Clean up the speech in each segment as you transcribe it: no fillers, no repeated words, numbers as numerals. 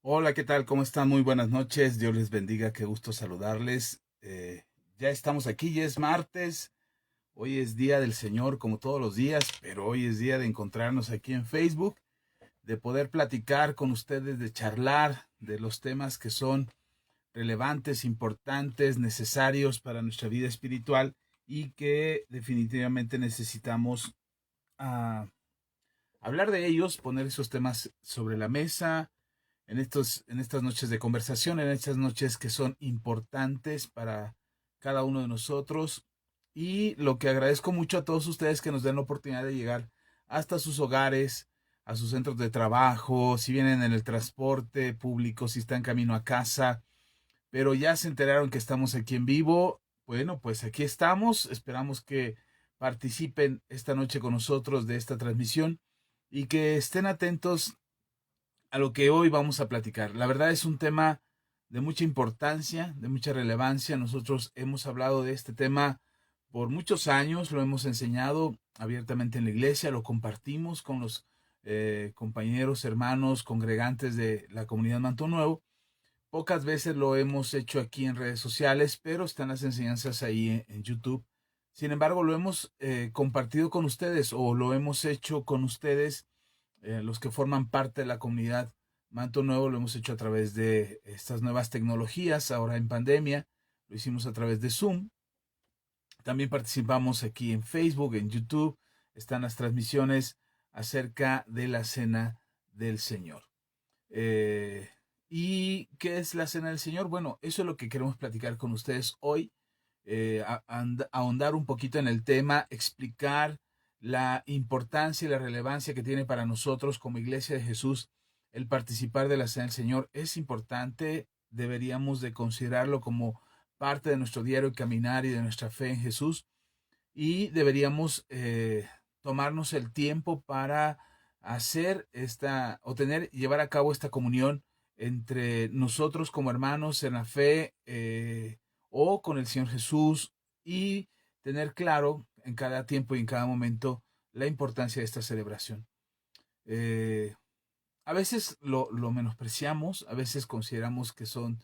Hola, ¿qué tal? ¿Cómo están? Muy buenas noches. Dios les bendiga. Qué gusto saludarles. Ya estamos aquí, ya es martes. Hoy es día del Señor, como todos los días, pero hoy es día de encontrarnos aquí en Facebook, de poder platicar con ustedes, de charlar de los temas que son relevantes, importantes, necesarios para nuestra vida espiritual y que definitivamente necesitamos ah, hablar de ellos, poner esos temas sobre la mesa en estas noches de conversación, en estas noches que son importantes para cada uno de nosotros. Y lo que agradezco mucho a todos ustedes que nos den la oportunidad de llegar hasta sus hogares, a sus centros de trabajo, si vienen en el transporte público, si están camino a casa, pero ya se enteraron que estamos aquí en vivo. Bueno, pues aquí estamos. Esperamos que participen esta noche con nosotros de esta transmisión y que estén atentos a lo que hoy vamos a platicar. La verdad es un tema de mucha importancia, de mucha relevancia. Nosotros hemos hablado de este tema por muchos años, lo hemos enseñado abiertamente en la iglesia, lo compartimos con los compañeros, hermanos, congregantes de la comunidad Manto Nuevo. Pocas veces lo hemos hecho aquí en redes sociales, pero están las enseñanzas ahí en YouTube. Sin embargo, lo hemos compartido con ustedes o lo hemos hecho con ustedes, los que forman parte de la comunidad Manto Nuevo. Lo hemos hecho a través de estas nuevas tecnologías, ahora en pandemia, lo hicimos a través de Zoom. También participamos aquí en Facebook, en YouTube, están las transmisiones acerca de la Cena del Señor. Eh, ¿Y qué es la Cena del Señor? Bueno, eso es lo que queremos platicar con ustedes hoy, ahondar un poquito en el tema, explicar la importancia y la relevancia que tiene para nosotros como Iglesia de Jesús el participar de la Cena del Señor. Es importante, deberíamos de considerarlo como parte de nuestro diario caminar y de nuestra fe en Jesús, y deberíamos tomarnos el tiempo para hacer esta o tener, llevar a cabo esta comunión entre nosotros como hermanos en la fe, o con el Señor Jesús, y tener claro en cada tiempo y en cada momento la importancia de esta celebración. Eh, a veces lo menospreciamos, a veces consideramos que son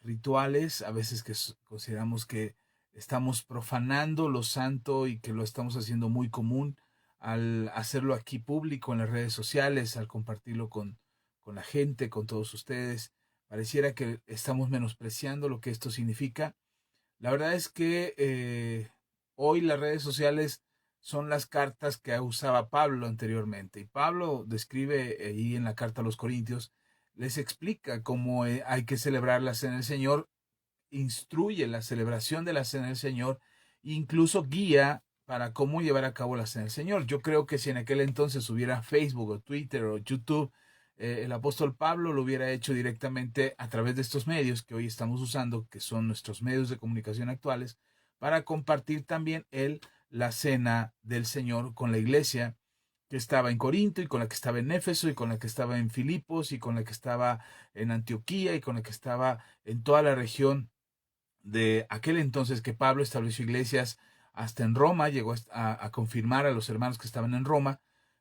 rituales, a veces que consideramos que estamos profanando lo santo y que lo estamos haciendo muy común al hacerlo aquí público en las redes sociales, al compartirlo con la gente, con todos ustedes. Pareciera que estamos menospreciando lo que esto significa. La verdad es que hoy las redes sociales son las cartas que usaba Pablo anteriormente. Y Pablo describe ahí en la carta a los Corintios, les explica cómo hay que celebrar la Cena del Señor, instruye la celebración de la Cena del Señor, incluso guía para cómo llevar a cabo la Cena del Señor. Yo creo que si en aquel entonces hubiera Facebook o Twitter o YouTube, el apóstol Pablo lo hubiera hecho directamente a través de estos medios que hoy estamos usando, que son nuestros medios de comunicación actuales, para compartir también él la Cena del Señor con la iglesia que estaba en Corinto y con la que estaba en Éfeso y con la que estaba en Filipos y con la que estaba en Antioquía y con la que estaba en toda la región de aquel entonces, que Pablo estableció iglesias hasta en Roma, llegó a confirmar a los hermanos que estaban en Roma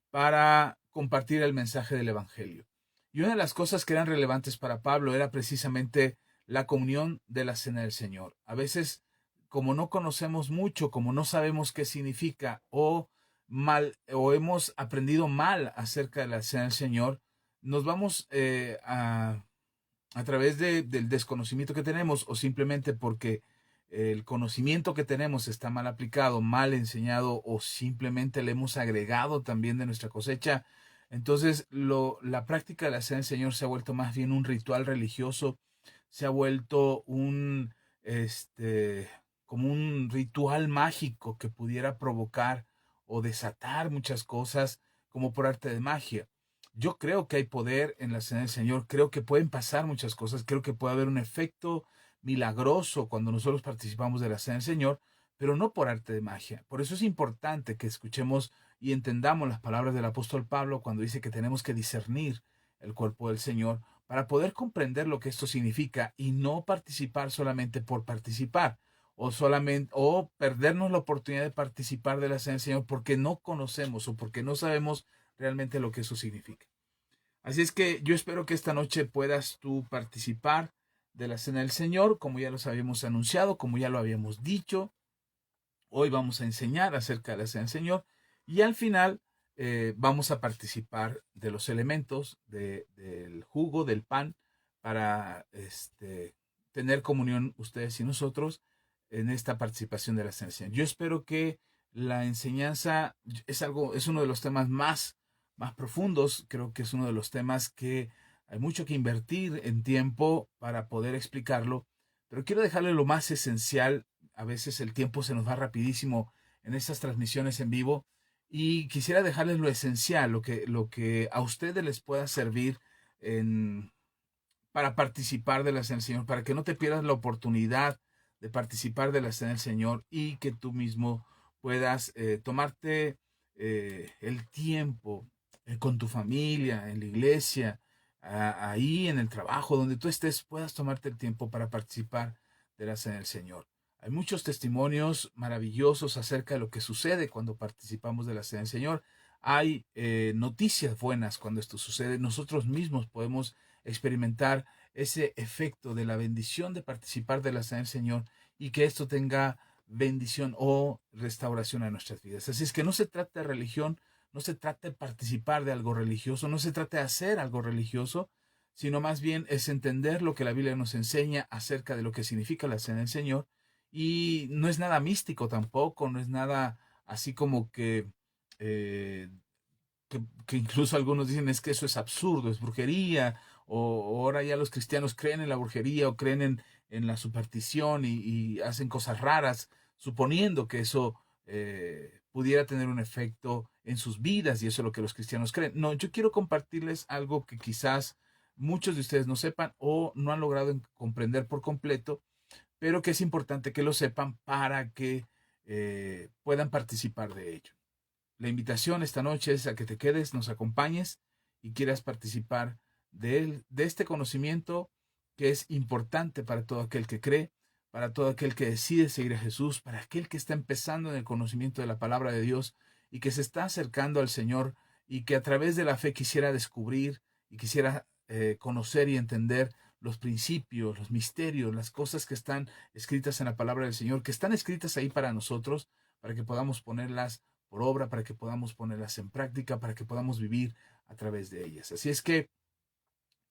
para compartir el mensaje del Evangelio. Y una de las cosas que eran relevantes para Pablo era precisamente la comunión de la Cena del Señor. A veces, como no conocemos mucho, como no sabemos qué significa, o hemos aprendido mal acerca de la Cena del Señor, nos vamos a través del desconocimiento que tenemos, o simplemente porque el conocimiento que tenemos está mal aplicado, mal enseñado, o simplemente le hemos agregado también de nuestra cosecha. Entonces la práctica de la cena del Señor se ha vuelto más bien un ritual religioso, se ha vuelto este, como un ritual mágico que pudiera provocar o desatar muchas cosas como por arte de magia. Yo creo que hay poder en la cena del Señor, creo que pueden pasar muchas cosas, creo que puede haber un efecto milagroso cuando nosotros participamos de la cena del Señor, pero no por arte de magia. Por eso es importante que escuchemos y entendamos las palabras del apóstol Pablo cuando dice que tenemos que discernir el cuerpo del Señor para poder comprender lo que esto significa y no participar solamente por participar, o perdernos la oportunidad de participar de la cena del Señor porque no conocemos o porque no sabemos realmente lo que eso significa. Así es que yo espero que esta noche puedas tú participar de la Cena del Señor, como ya los habíamos anunciado, como ya lo habíamos dicho. Hoy vamos a enseñar acerca de la Cena del Señor y al final vamos a participar de los elementos del jugo, del pan, para tener comunión ustedes y nosotros en esta participación de la Cena del Señor. Yo espero que la enseñanza es uno de los temas más profundos. Creo que es uno de los temas que hay mucho que invertir en tiempo para poder explicarlo, pero quiero dejarle lo más esencial. A veces el tiempo se nos va rapidísimo en estas transmisiones en vivo y quisiera dejarles lo esencial, lo que a ustedes les pueda servir en, para participar de la Cena del Señor, para que no te pierdas la oportunidad de participar de la Cena del Señor y que tú mismo puedas tomarte el tiempo con tu familia, en la iglesia, ahí en el trabajo, donde tú estés, puedas tomarte el tiempo para participar de la Cena del Señor. Hay muchos testimonios maravillosos acerca de lo que sucede cuando participamos de la Cena del Señor. Hay noticias buenas cuando esto sucede. Nosotros mismos podemos experimentar ese efecto de la bendición de participar de la Cena del Señor y que esto tenga bendición o restauración a nuestras vidas. Así es que no se trata de religión, no se trata de participar de algo religioso, no se trata de hacer algo religioso, sino más bien es entender lo que la Biblia nos enseña acerca de lo que significa la Cena del Señor. Y no es nada místico tampoco, no es nada así como eh, que incluso algunos dicen es que eso es absurdo, es brujería, o ahora ya los cristianos creen en la brujería o creen en la superstición y hacen cosas raras, suponiendo que eso pudiera tener un efecto en sus vidas y eso es lo que los cristianos creen. No, yo quiero compartirles algo que quizás muchos de ustedes no sepan o no han logrado comprender por completo, pero que es importante que lo sepan para que puedan participar de ello. La invitación esta noche es a que te quedes, nos acompañes y quieras participar de este conocimiento que es importante para todo aquel que cree, para todo aquel que decide seguir a Jesús, para aquel que está empezando en el conocimiento de la palabra de Dios y que se está acercando al Señor y que a través de la fe quisiera descubrir y quisiera conocer y entender los principios, los misterios, las cosas que están escritas en la palabra del Señor, que están escritas ahí para nosotros, para que podamos ponerlas por obra, para que podamos ponerlas en práctica, para que podamos vivir a través de ellas. Así es que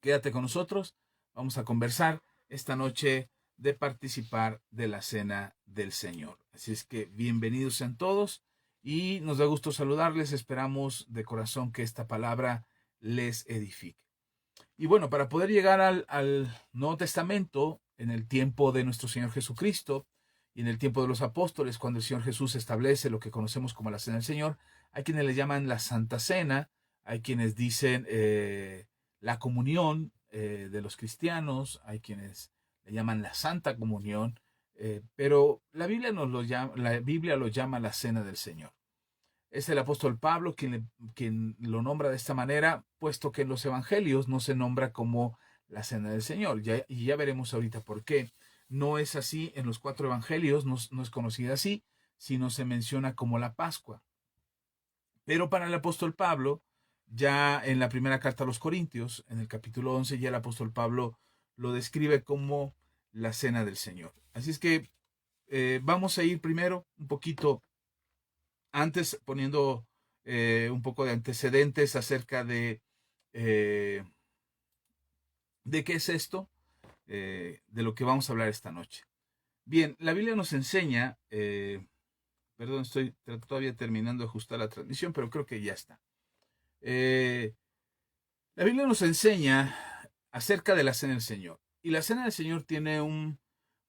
quédate con nosotros, vamos a conversar esta noche de participar de la Cena del Señor. Así es que bienvenidos sean todos y nos da gusto saludarles, esperamos de corazón que esta palabra les edifique. Y bueno, para poder llegar al Nuevo Testamento, en el tiempo de nuestro Señor Jesucristo y en el tiempo de los apóstoles, cuando el Señor Jesús establece lo que conocemos como la Cena del Señor, hay quienes le llaman la Santa Cena, hay quienes dicen la comunión de los cristianos, hay quienes le llaman la Santa Comunión, pero la Biblia lo llama la Cena del Señor. Es el apóstol Pablo quien lo nombra de esta manera, puesto que en los evangelios no se nombra como la Cena del Señor. Y ya veremos ahorita por qué. No es así en los 4 evangelios, no es conocida así, sino se menciona como la Pascua. Pero para el apóstol Pablo, ya en la primera carta a los Corintios, en el capítulo 11, ya el apóstol Pablo lo describe como la Cena del Señor. Así es que vamos a ir primero un poquito antes poniendo un poco de antecedentes acerca eh, de qué es esto, de lo que vamos a hablar esta noche. Bien, la Biblia nos enseña, perdón, estoy todavía terminando de ajustar la transmisión, pero creo que ya está. La Biblia nos enseña acerca de la Cena del Señor. Y la Cena del Señor tiene un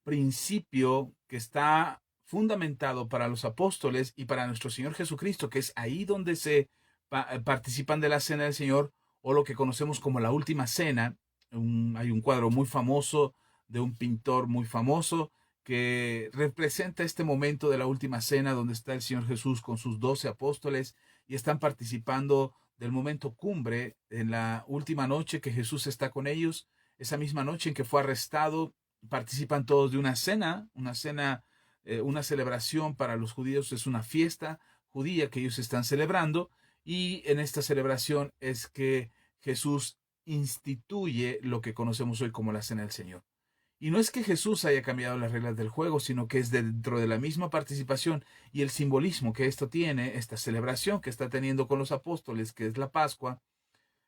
principio que está fundamentado para los apóstoles y para nuestro Señor Jesucristo, que es ahí donde se participan de la Cena del Señor, o lo que conocemos como la Última Cena. Hay un cuadro muy famoso de un pintor muy famoso que representa este momento de la Última Cena donde está el Señor Jesús con sus 12 apóstoles y están participando del momento cumbre en la última noche que Jesús está con ellos, esa misma noche en que fue arrestado. Participan todos de una cena, una celebración para los judíos, es una fiesta judía que ellos están celebrando, y en esta celebración es que Jesús instituye lo que conocemos hoy como la Cena del Señor. Y no es que Jesús haya cambiado las reglas del juego, sino que es dentro de la misma participación y el simbolismo que esto tiene, esta celebración que está teniendo con los apóstoles, que es la Pascua,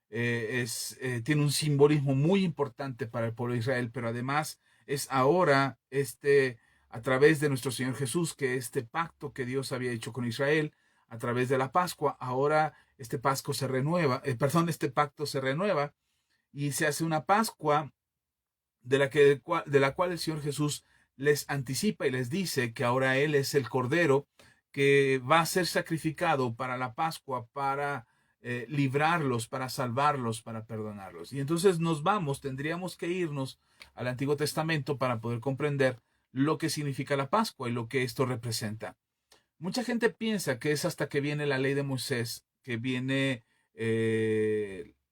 tiene un simbolismo muy importante para el pueblo de Israel, pero además es ahora a través de nuestro Señor Jesús, que este pacto que Dios había hecho con Israel a través de la Pascua, ahora este pacto se renueva, este pacto se renueva y se hace una Pascua de la cual el Señor Jesús les anticipa y les dice que ahora Él es el Cordero que va a ser sacrificado para la Pascua, para librarlos, para salvarlos, para perdonarlos. Y entonces tendríamos que irnos al Antiguo Testamento para poder comprender lo que significa la Pascua y lo que esto representa. Mucha gente piensa que es hasta que viene la ley de Moisés, que viene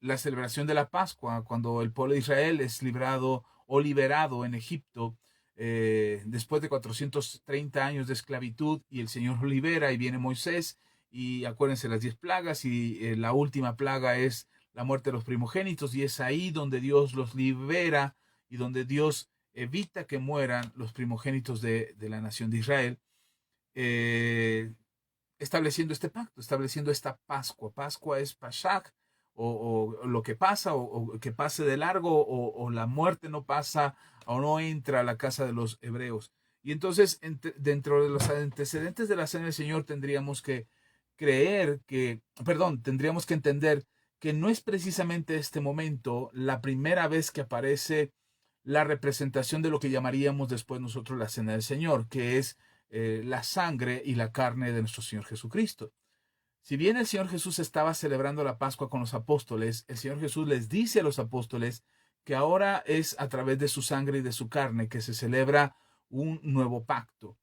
la celebración de la Pascua, cuando el pueblo de Israel es librado o liberado en Egipto después de 430 años de esclavitud, y el Señor lo libera y viene Moisés y acuérdense las 10 plagas y la última plaga es la muerte de los primogénitos, y es ahí donde Dios los libera y donde Dios evita que mueran los primogénitos de la nación de Israel, estableciendo este pacto, estableciendo esta Pascua. Pascua es Pashak, o lo que pasa, o que pase de largo, o la muerte no pasa o no entra a la casa de los hebreos. Y entonces, dentro de los antecedentes de la Cena del Señor, tendríamos que tendríamos que entender que no es precisamente este momento la primera vez que aparece la representación de lo que llamaríamos después nosotros la Cena del Señor, que es la sangre y la carne de nuestro Señor Jesucristo. Si bien el Señor Jesús estaba celebrando la Pascua con los apóstoles, el Señor Jesús les dice a los apóstoles que ahora es a través de su sangre y de su carne que se celebra un nuevo pacto.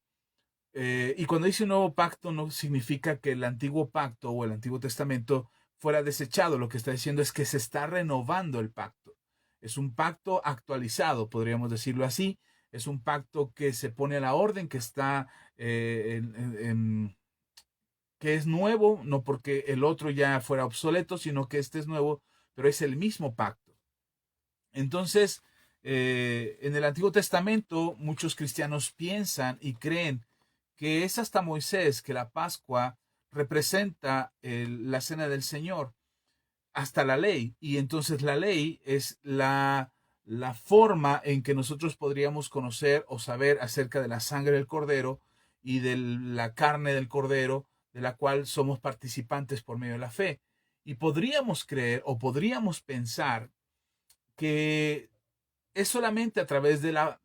Y cuando dice un nuevo pacto no significa que el antiguo pacto o el Antiguo Testamento fuera desechado. Lo que está diciendo es que se está renovando el pacto. Es un pacto actualizado, podríamos decirlo así. Es un pacto que se pone a la orden, que está que es nuevo, no porque el otro ya fuera obsoleto, sino que este es nuevo, pero es el mismo pacto. Entonces, en el Antiguo Testamento, muchos cristianos piensan y creen que es hasta Moisés que la Pascua representa la Cena del Señor, hasta la ley. Y entonces la ley es la forma en que nosotros podríamos conocer o saber acerca de la sangre del Cordero y de la carne del Cordero, de la cual somos participantes por medio de la fe. Y podríamos creer o podríamos pensar que es solamente a través de la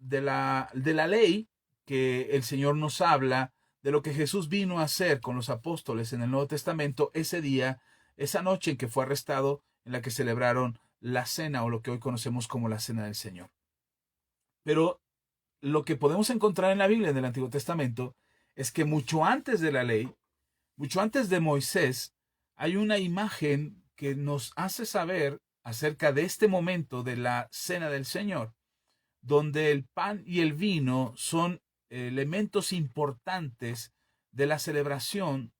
ley que el Señor nos habla de lo que Jesús vino a hacer con los apóstoles en el Nuevo Testamento ese día, esa noche en que fue arrestado, en la que celebraron la cena, o lo que hoy conocemos como la Cena del Señor. Pero lo que podemos encontrar en la Biblia, en el Antiguo Testamento, es que mucho antes de la ley, mucho antes de Moisés, hay una imagen que nos hace saber acerca de este momento de la Cena del Señor, donde el pan y el vino son elementos importantes de la celebración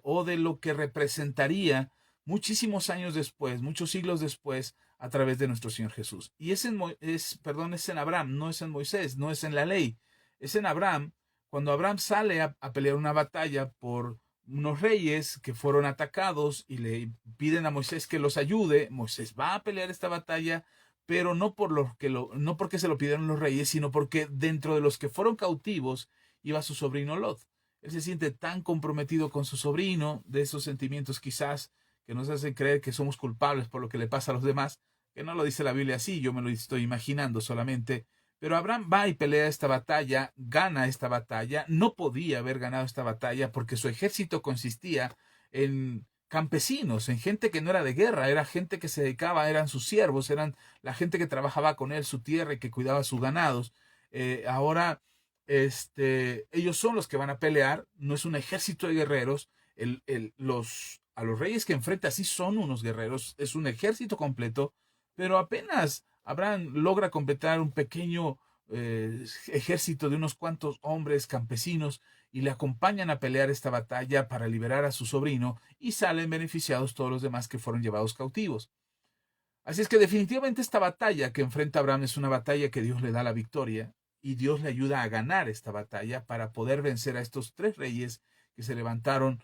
o de lo que representaría muchísimos años después, muchos siglos después, a través de nuestro Señor Jesús. Y es en Abraham, no es en Moisés, no es en la ley, es en Abraham, cuando Abraham sale a pelear una batalla por unos reyes que fueron atacados y le piden a Moisés que los ayude. Moisés va a pelear esta batalla, pero no porque se lo pidieron los reyes, sino porque dentro de los que fueron cautivos iba su sobrino Lot. Él se siente tan comprometido con su sobrino, de esos sentimientos quizás que nos hacen creer que somos culpables por lo que le pasa a los demás, que no lo dice la Biblia así, yo me lo estoy imaginando solamente. Pero Abraham va y pelea esta batalla, gana esta batalla. No podía haber ganado esta batalla porque su ejército consistía en campesinos, en gente que no era de guerra, era gente que se dedicaba, eran sus siervos, eran la gente que trabajaba con él su tierra y que cuidaba sus ganados. Ahora, ellos son los que van a pelear, no es un ejército de guerreros. A los reyes que enfrenta sí son unos guerreros, es un ejército completo, pero apenas Abraham logra completar un pequeño ejército de unos cuantos hombres campesinos y le acompañan a pelear esta batalla para liberar a su sobrino, y salen beneficiados todos los demás que fueron llevados cautivos. Así es que definitivamente esta batalla que enfrenta Abraham es una batalla que Dios le da la victoria y Dios le ayuda a ganar esta batalla para poder vencer a estos tres reyes que se levantaron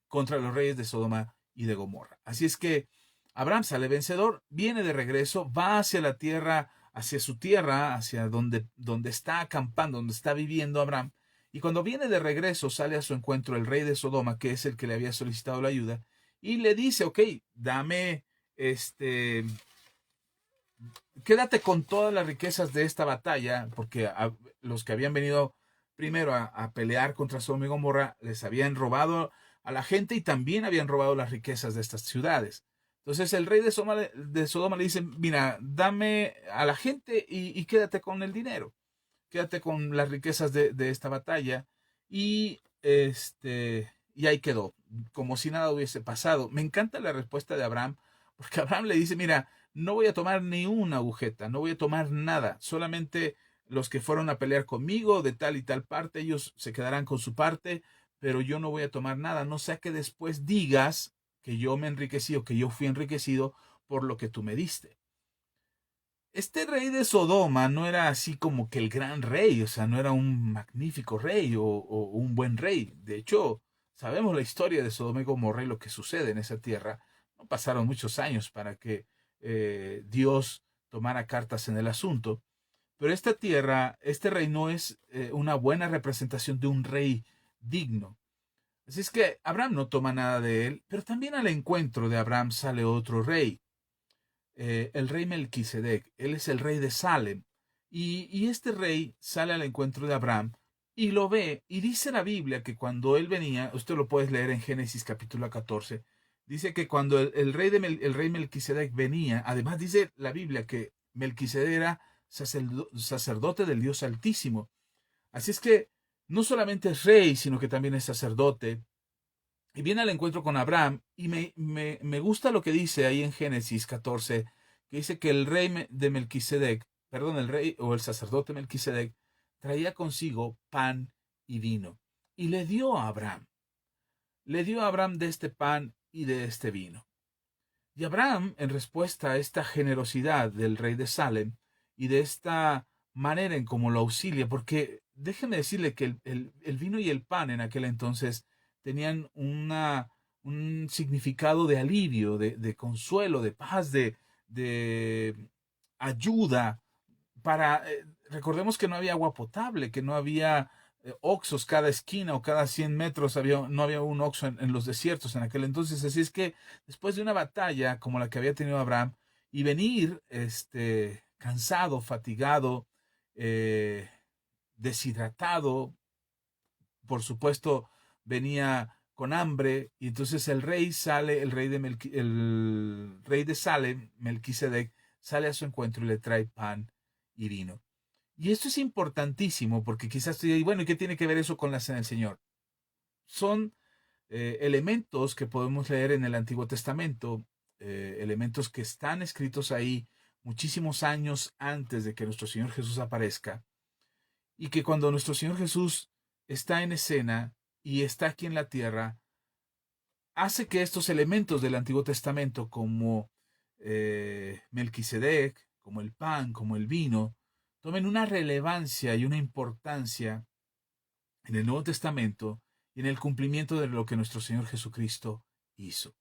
contra los reyes de Sodoma y de Gomorra. Así es que Abraham sale vencedor, viene de regreso, va hacia la tierra, hacia su tierra, hacia donde está acampando, donde está viviendo Abraham. Y cuando viene de regreso, sale a su encuentro el rey de Sodoma, que es el que le había solicitado la ayuda, y le dice, ok, dame, quédate con todas las riquezas de esta batalla, porque los que habían venido primero a pelear contra Sodoma y Gomorra les habían robado a la gente y también habían robado las riquezas de estas ciudades. Entonces el rey de Sodoma le dice, mira, dame a la gente y quédate con el dinero, quédate con las riquezas de esta batalla y y ahí quedó, como si nada hubiese pasado. Me encanta la respuesta de Abraham, porque Abraham le dice, mira, no voy a tomar ni una agujeta, no voy a tomar nada, solamente los que fueron a pelear conmigo de tal y tal parte, ellos se quedarán con su parte, pero yo no voy a tomar nada, no sea que después digas que yo me enriquecí o que yo fui enriquecido por lo que tú me diste. Este rey de Sodoma no era así como que el gran rey, o sea, no era un magnífico rey o un buen rey. De hecho, sabemos la historia de Sodoma y Gomorra y lo que sucede en esa tierra. No pasaron muchos años para que Dios tomara cartas en el asunto. Pero esta tierra, este rey no es una buena representación de un rey digno. Así es que Abraham no toma nada de él, pero también al encuentro de Abraham sale otro rey, el rey Melquisedec. Él es el rey de Salem. Y este rey sale al encuentro de Abraham y lo ve. Y dice la Biblia que cuando él venía, usted lo puede leer en Génesis capítulo 14, dice que cuando el rey Melquisedec venía, además dice la Biblia que Melquisedec era sacerdote del Dios Altísimo. Así es que no solamente es rey, sino que también es sacerdote. Y viene al encuentro con Abraham y me gusta lo que dice ahí en Génesis 14, que dice que el rey de Melquisedec, perdón, el rey o el sacerdote Melquisedec, traía consigo pan y vino. Y le dio a Abraham de este pan y de este vino. Y Abraham, en respuesta a esta generosidad del rey de Salem y de esta manera en cómo lo auxilia, porque déjeme decirle que el vino y el pan en aquel entonces tenían un significado de alivio, de consuelo, de paz, de ayuda para, recordemos que no había agua potable, que no había oxos cada esquina o cada 100 metros, no había un oxo en los desiertos en aquel entonces. Así es que después de una batalla como la que había tenido Abraham y venir cansado, fatigado, eh, deshidratado, por supuesto venía con hambre y entonces el rey sale, el rey de Salem, Melquisedec, sale a su encuentro y le trae pan y vino. Y esto es importantísimo porque quizás tú digas, bueno, ¿y qué tiene que ver eso con la cena del Señor? Son elementos que podemos leer en el Antiguo Testamento, elementos que están escritos ahí muchísimos años antes de que nuestro Señor Jesús aparezca, y que cuando nuestro Señor Jesús está en escena y está aquí en la tierra, hace que estos elementos del Antiguo Testamento, como Melquisedec, como el pan, como el vino, tomen una relevancia y una importancia en el Nuevo Testamento y en el cumplimiento de lo que nuestro Señor Jesucristo hizo.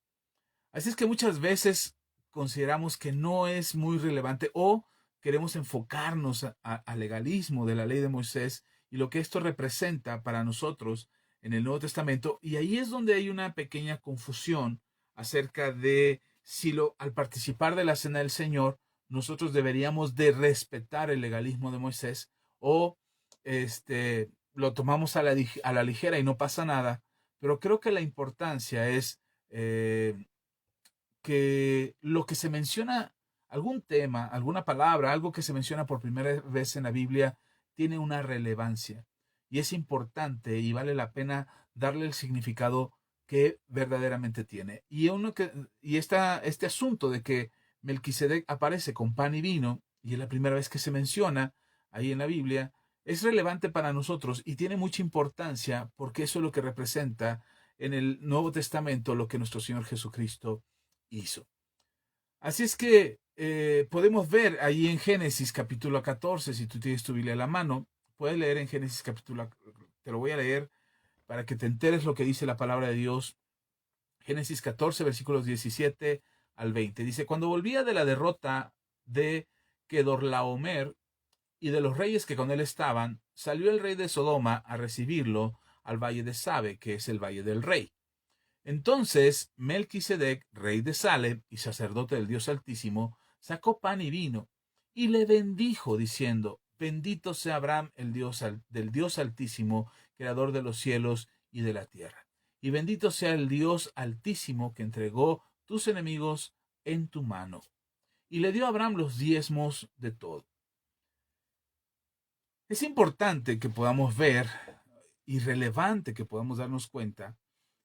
Así es que muchas veces consideramos que no es muy relevante o queremos enfocarnos al legalismo de la ley de Moisés y lo que esto representa para nosotros en el Nuevo Testamento. Y ahí es donde hay una pequeña confusión acerca de si al participar de la cena del Señor, nosotros deberíamos de respetar el legalismo de Moisés o lo tomamos a la ligera y no pasa nada. Pero creo que la importancia es que lo que se menciona, algún tema, alguna palabra, algo que se menciona por primera vez en la Biblia, tiene una relevancia y es importante y vale la pena darle el significado que verdaderamente tiene. Este asunto de que Melquisedec aparece con pan y vino, y es la primera vez que se menciona ahí en la Biblia, es relevante para nosotros y tiene mucha importancia porque eso es lo que representa en el Nuevo Testamento lo que nuestro Señor Jesucristo hizo. Así es que podemos ver ahí en Génesis capítulo 14, si tú tienes tu Biblia a la mano, puedes leer en Génesis capítulo, te lo voy a leer para que te enteres lo que dice la palabra de Dios. Génesis 14, versículos 17 al 20. Dice, cuando volvía de la derrota de Kedorlaomer y de los reyes que con él estaban, salió el rey de Sodoma a recibirlo al valle de Sabe, que es el valle del rey. Entonces Melquisedec, rey de Salem y sacerdote del Dios Altísimo, sacó pan y vino y le bendijo, diciendo, bendito sea Abraham, el Dios del Dios Altísimo, creador de los cielos y de la tierra. Y bendito sea el Dios Altísimo que entregó tus enemigos en tu mano. Y le dio a Abraham los diezmos de todo. Es importante que podamos ver y relevante que podamos darnos cuenta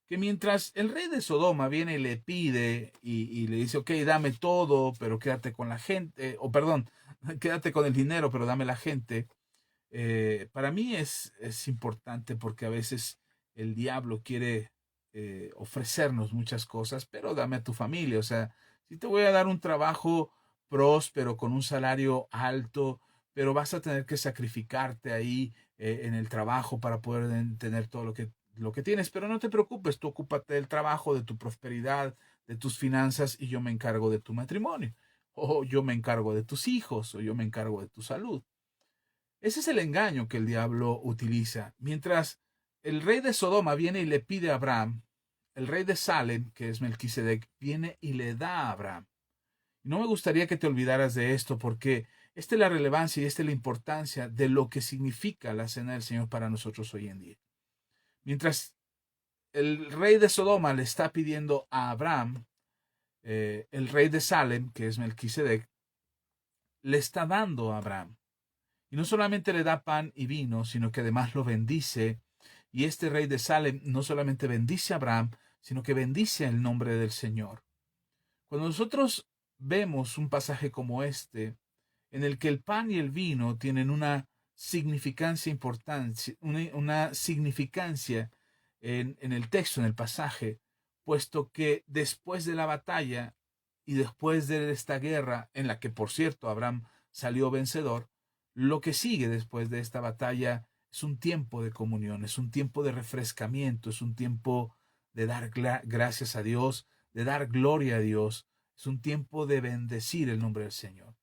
que mientras el rey de Sodoma viene y le pide y le dice, ok, dame todo, pero quédate con la gente, o perdón, quédate con el dinero, pero dame la gente, para mí es importante porque a veces el diablo quiere ofrecernos muchas cosas, pero dame a tu familia, o sea, si te voy a dar un trabajo próspero con un salario alto, pero vas a tener que sacrificarte ahí en el trabajo para poder tener todo lo que tienes, pero no te preocupes, tú ocúpate del trabajo, de tu prosperidad, de tus finanzas y yo me encargo de tu matrimonio, o yo me encargo de tus hijos, o yo me encargo de tu salud. Ese es el engaño que el diablo utiliza. Mientras el rey de Sodoma viene y le pide a Abraham, el rey de Salem, que es Melquisedec, viene y le da a Abraham. Y no me gustaría que te olvidaras de esto porque esta es la relevancia y esta es la importancia de lo que significa la cena del Señor para nosotros hoy en día. Mientras el rey de Sodoma le está pidiendo a Abraham, el rey de Salem, que es Melquisedec, le está dando a Abraham. Y no solamente le da pan y vino, sino que además lo bendice. Y este rey de Salem no solamente bendice a Abraham, sino que bendice el nombre del Señor. Cuando nosotros vemos un pasaje como este, en el que el pan y el vino tienen una significancia importante, una significancia en el texto, en el pasaje, puesto que después de la batalla y después de esta guerra, en la que por cierto Abraham salió vencedor, lo que sigue después de esta batalla es un tiempo de comunión, es un tiempo de refrescamiento, es un tiempo de dar gracias a Dios, de dar gloria a Dios, es un tiempo de bendecir el nombre del Señor.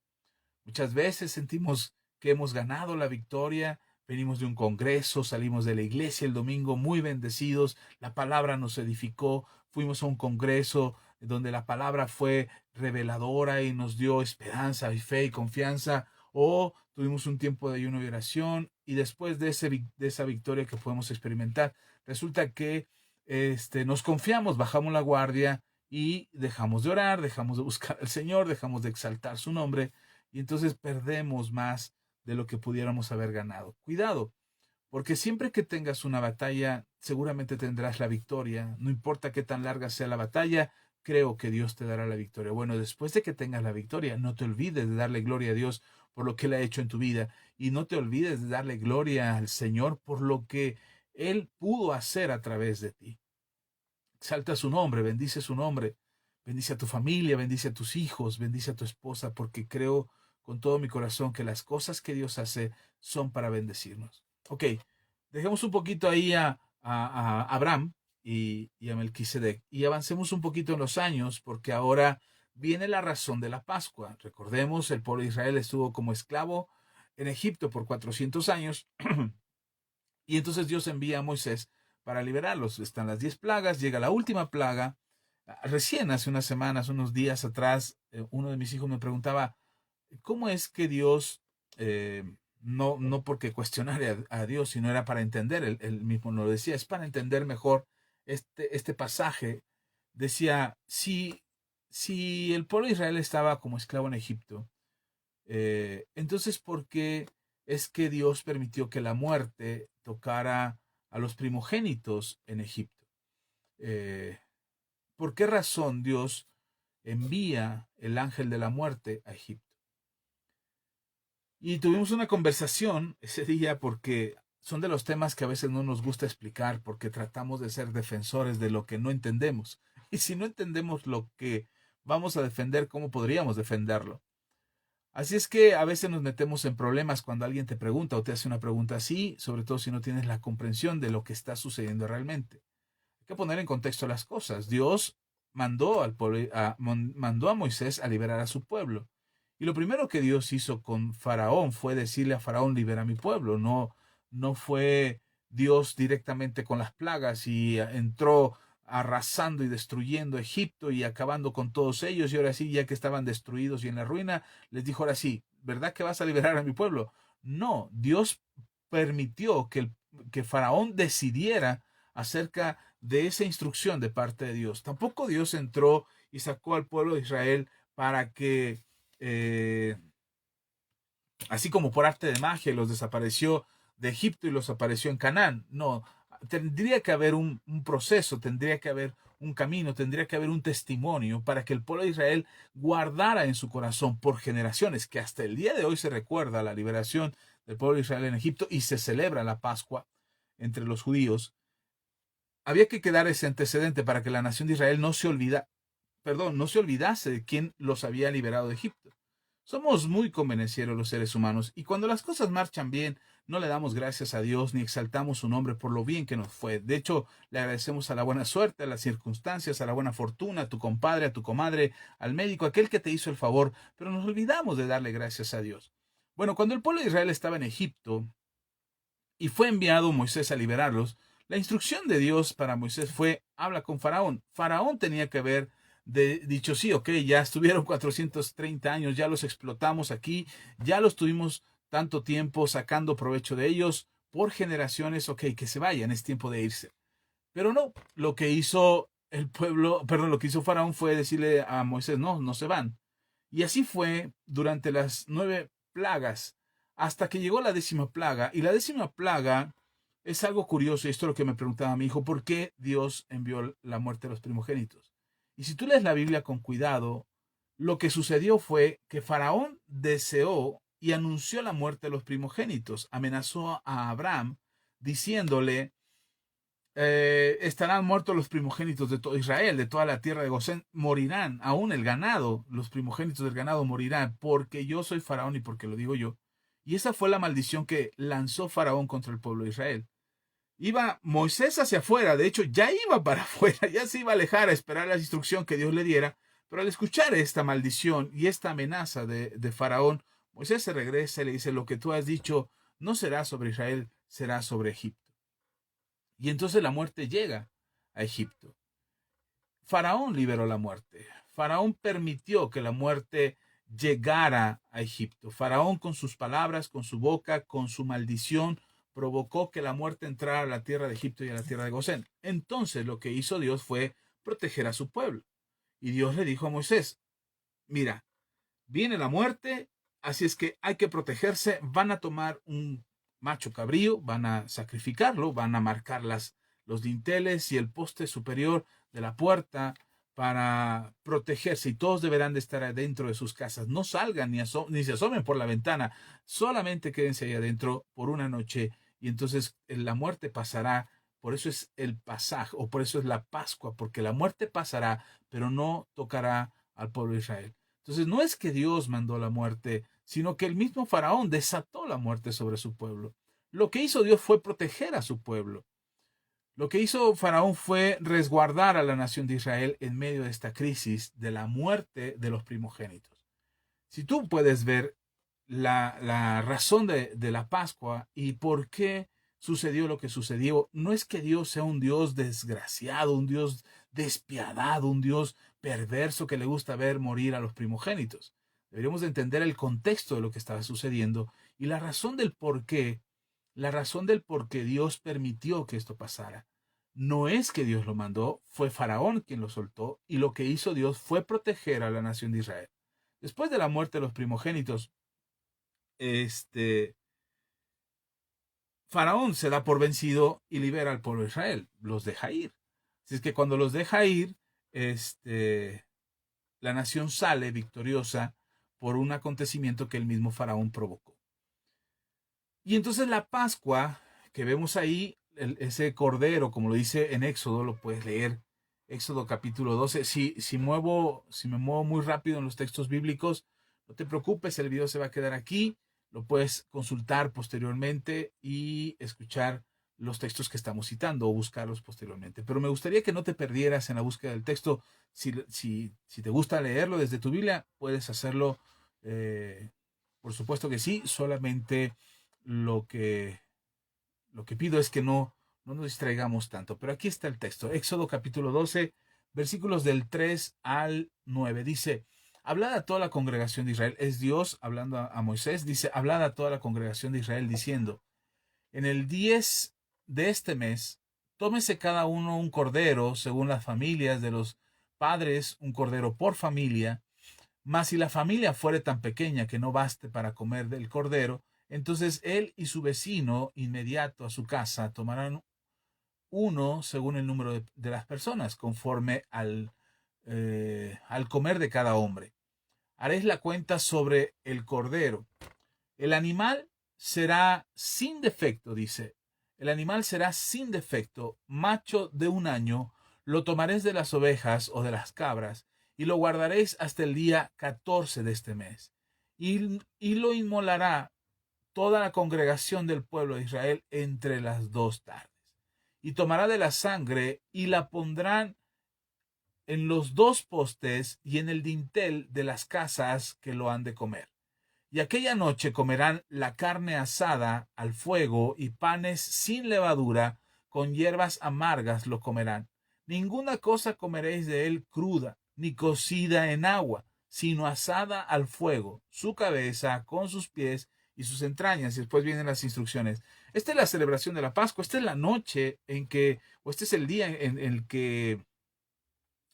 Muchas veces sentimos que hemos ganado la victoria, venimos de un congreso, salimos de la iglesia el domingo muy bendecidos, la palabra nos edificó, fuimos a un congreso donde la palabra fue reveladora y nos dio esperanza y fe y confianza, o tuvimos un tiempo de ayuno y oración y después de esa victoria que podemos experimentar, resulta que nos confiamos, bajamos la guardia y dejamos de orar, dejamos de buscar al Señor, dejamos de exaltar su nombre y entonces perdemos más de lo que pudiéramos haber ganado. Cuidado, porque siempre que tengas una batalla, seguramente tendrás la victoria. No importa qué tan larga sea la batalla, creo que Dios te dará la victoria. Bueno, después de que tengas la victoria, no te olvides de darle gloria a Dios por lo que Él ha hecho en tu vida. Y no te olvides de darle gloria al Señor por lo que Él pudo hacer a través de ti. Exalta su nombre, bendice su nombre, bendice a tu familia, bendice a tus hijos, bendice a tu esposa, porque creo con todo mi corazón que las cosas que Dios hace son para bendecirnos. Ok, dejemos un poquito ahí a Abraham y a Melquisedec y avancemos un poquito en los años, porque ahora viene la razón de la Pascua. Recordemos, el pueblo de Israel estuvo como esclavo en Egipto por 400 años y entonces Dios envía a Moisés para liberarlos. Están las 10 plagas, llega la última plaga. Recién hace unas semanas, unos días atrás, uno de mis hijos me preguntaba, ¿cómo es que Dios, no porque cuestionara a Dios, sino era para entender, él mismo lo decía, es para entender mejor este pasaje? Decía, si el pueblo de Israel estaba como esclavo en Egipto, entonces, ¿por qué es que Dios permitió que la muerte tocara a los primogénitos en Egipto? Eh, ¿Por qué razón Dios envía el ángel de la muerte a Egipto? Y tuvimos una conversación ese día porque son de los temas que a veces no nos gusta explicar porque tratamos de ser defensores de lo que no entendemos. Y si no entendemos lo que vamos a defender cómo podríamos defenderlo. Así es que a veces nos metemos en problemas cuando alguien te pregunta o te hace una pregunta así, sobre todo si no tienes la comprensión de lo que está sucediendo realmente. Hay que poner en contexto las cosas. Dios mandó a Moisés a liberar a su pueblo. Y lo primero que Dios hizo con Faraón fue decirle a Faraón, libera a mi pueblo. No fue Dios directamente con las plagas y entró arrasando y destruyendo Egipto y acabando con todos ellos. Y ahora sí, ya que estaban destruidos y en la ruina, les dijo, ahora sí, ¿verdad que vas a liberar a mi pueblo? No, Dios permitió que Faraón decidiera acerca de esa instrucción de parte de Dios. Tampoco Dios entró y sacó al pueblo de Israel para que, eh, así como por arte de magia, los desapareció de Egipto y los apareció en Canaán. No, tendría que haber un proceso, tendría que haber un camino, tendría que haber un testimonio para que el pueblo de Israel guardara en su corazón por generaciones, que hasta el día de hoy se recuerda la liberación del pueblo de Israel en Egipto y se celebra la Pascua entre los judíos. Había que quedar ese antecedente para que la nación de Israel no se olvidase de quién los había liberado de Egipto. Somos muy convenencieros los seres humanos y cuando las cosas marchan bien, no le damos gracias a Dios ni exaltamos su nombre por lo bien que nos fue. De hecho, le agradecemos a la buena suerte, a las circunstancias, a la buena fortuna, a tu compadre, a tu comadre, al médico, a aquel que te hizo el favor, pero nos olvidamos de darle gracias a Dios. Bueno, cuando el pueblo de Israel estaba en Egipto, y fue enviado Moisés a liberarlos, la instrucción de Dios para Moisés fue, habla con Faraón. Faraón tenía que haber dicho, sí, ok, ya estuvieron 430 años, ya los explotamos aquí, ya los tuvimos tanto tiempo sacando provecho de ellos, por generaciones, ok, que se vayan, es tiempo de irse. Pero no, lo que hizo el pueblo, perdón, lo que hizo Faraón fue decirle a Moisés, no, no se van. Y así fue durante las 9 plagas, hasta que llegó la 10ª plaga. Y la 10ª plaga es algo curioso, y esto es lo que me preguntaba mi hijo, ¿por qué Dios envió la muerte de los primogénitos? Y si tú lees la Biblia con cuidado, lo que sucedió fue que Faraón deseó y anunció la muerte de los primogénitos. Amenazó a Abraham diciéndole, estarán muertos los primogénitos de todo Israel, de toda la tierra de Gosén, morirán, aún el ganado, los primogénitos del ganado morirán, porque yo soy Faraón y porque lo digo yo. Y esa fue la maldición que lanzó Faraón contra el pueblo de Israel. Iba Moisés hacia afuera, de hecho ya iba para afuera, ya se iba a alejar a esperar la instrucción que Dios le diera, pero al escuchar esta maldición y esta amenaza de Faraón, Moisés se regresa y le dice, lo que tú has dicho no será sobre Israel, será sobre Egipto. Y entonces la muerte llega a Egipto. Faraón liberó la muerte. Faraón permitió que la muerte llegara a Egipto. Faraón con sus palabras, con su boca, con su maldición, provocó que la muerte entrara a la tierra de Egipto y a la tierra de Gosén. Entonces lo que hizo Dios fue proteger a su pueblo. Y Dios le dijo a Moisés, mira, viene la muerte, así es que hay que protegerse, van a tomar un macho cabrío, van a sacrificarlo, van a marcar los dinteles y el poste superior de la puerta para protegerse y todos deberán de estar adentro de sus casas. No salgan ni se asomen por la ventana, solamente quédense ahí adentro por una noche y entonces la muerte pasará. Por eso es el pasaje, o por eso es la Pascua, porque la muerte pasará, pero no tocará al pueblo de Israel. Entonces no es que Dios mandó la muerte, sino que el mismo Faraón desató la muerte sobre su pueblo. Lo que hizo Dios fue proteger a su pueblo. Lo que hizo Faraón fue resguardar a la nación de Israel en medio de esta crisis de la muerte de los primogénitos. Si tú puedes ver la razón de la Pascua y por qué sucedió lo que sucedió, no es que Dios sea un Dios desgraciado, un Dios despiadado, un Dios perverso que le gusta ver morir a los primogénitos. Deberíamos de entender el contexto de lo que estaba sucediendo y la razón del por qué Dios permitió que esto pasara. No es que Dios lo mandó, fue Faraón quien lo soltó y lo que hizo Dios fue proteger a la nación de Israel. Después de la muerte de los primogénitos, este Faraón se da por vencido y libera al pueblo de Israel, los deja ir. Así es que cuando los deja ir, la nación sale victoriosa por un acontecimiento que el mismo Faraón provocó. Y entonces la Pascua que vemos ahí, ese cordero, como lo dice en Éxodo, lo puedes leer, Éxodo capítulo 12. Si me muevo muy rápido en los textos bíblicos, no te preocupes, el video se va a quedar aquí. Lo puedes consultar posteriormente y escuchar los textos que estamos citando o buscarlos posteriormente. Pero me gustaría que no te perdieras en la búsqueda del texto. Si te gusta leerlo desde tu Biblia, puedes hacerlo. Por supuesto que sí, solamente lo que, lo que pido es que no nos distraigamos tanto. Pero aquí está el texto. Éxodo capítulo 12, versículos del 3 al 9. Dice, hablad a toda la congregación de Israel. Es Dios hablando a Moisés. Dice, hablad a toda la congregación de Israel diciendo, en el 10 de este mes, tómese cada uno un cordero según las familias de los padres, un cordero por familia. Mas si la familia fuere tan pequeña que no baste para comer del cordero, entonces él y su vecino inmediato a su casa tomarán uno según el número de las personas, conforme al comer de cada hombre. Haréis la cuenta sobre el cordero. El animal será sin defecto, dice. El animal será sin defecto, macho de 1 año, lo tomaréis de las ovejas o de las cabras, y lo guardaréis hasta el día 14 de este mes. Y lo inmolará toda la congregación del pueblo de Israel entre las 2 tardes. Y tomará de la sangre y la pondrán en los 2 postes y en el dintel de las casas que lo han de comer. Y aquella noche comerán la carne asada al fuego y panes sin levadura, con hierbas amargas lo comerán. Ninguna cosa comeréis de él cruda, ni cocida en agua, sino asada al fuego, su cabeza con sus pies y sus entrañas. Y después vienen las instrucciones. Esta es la celebración de la Pascua, esta es la noche en que, o este es el día en el que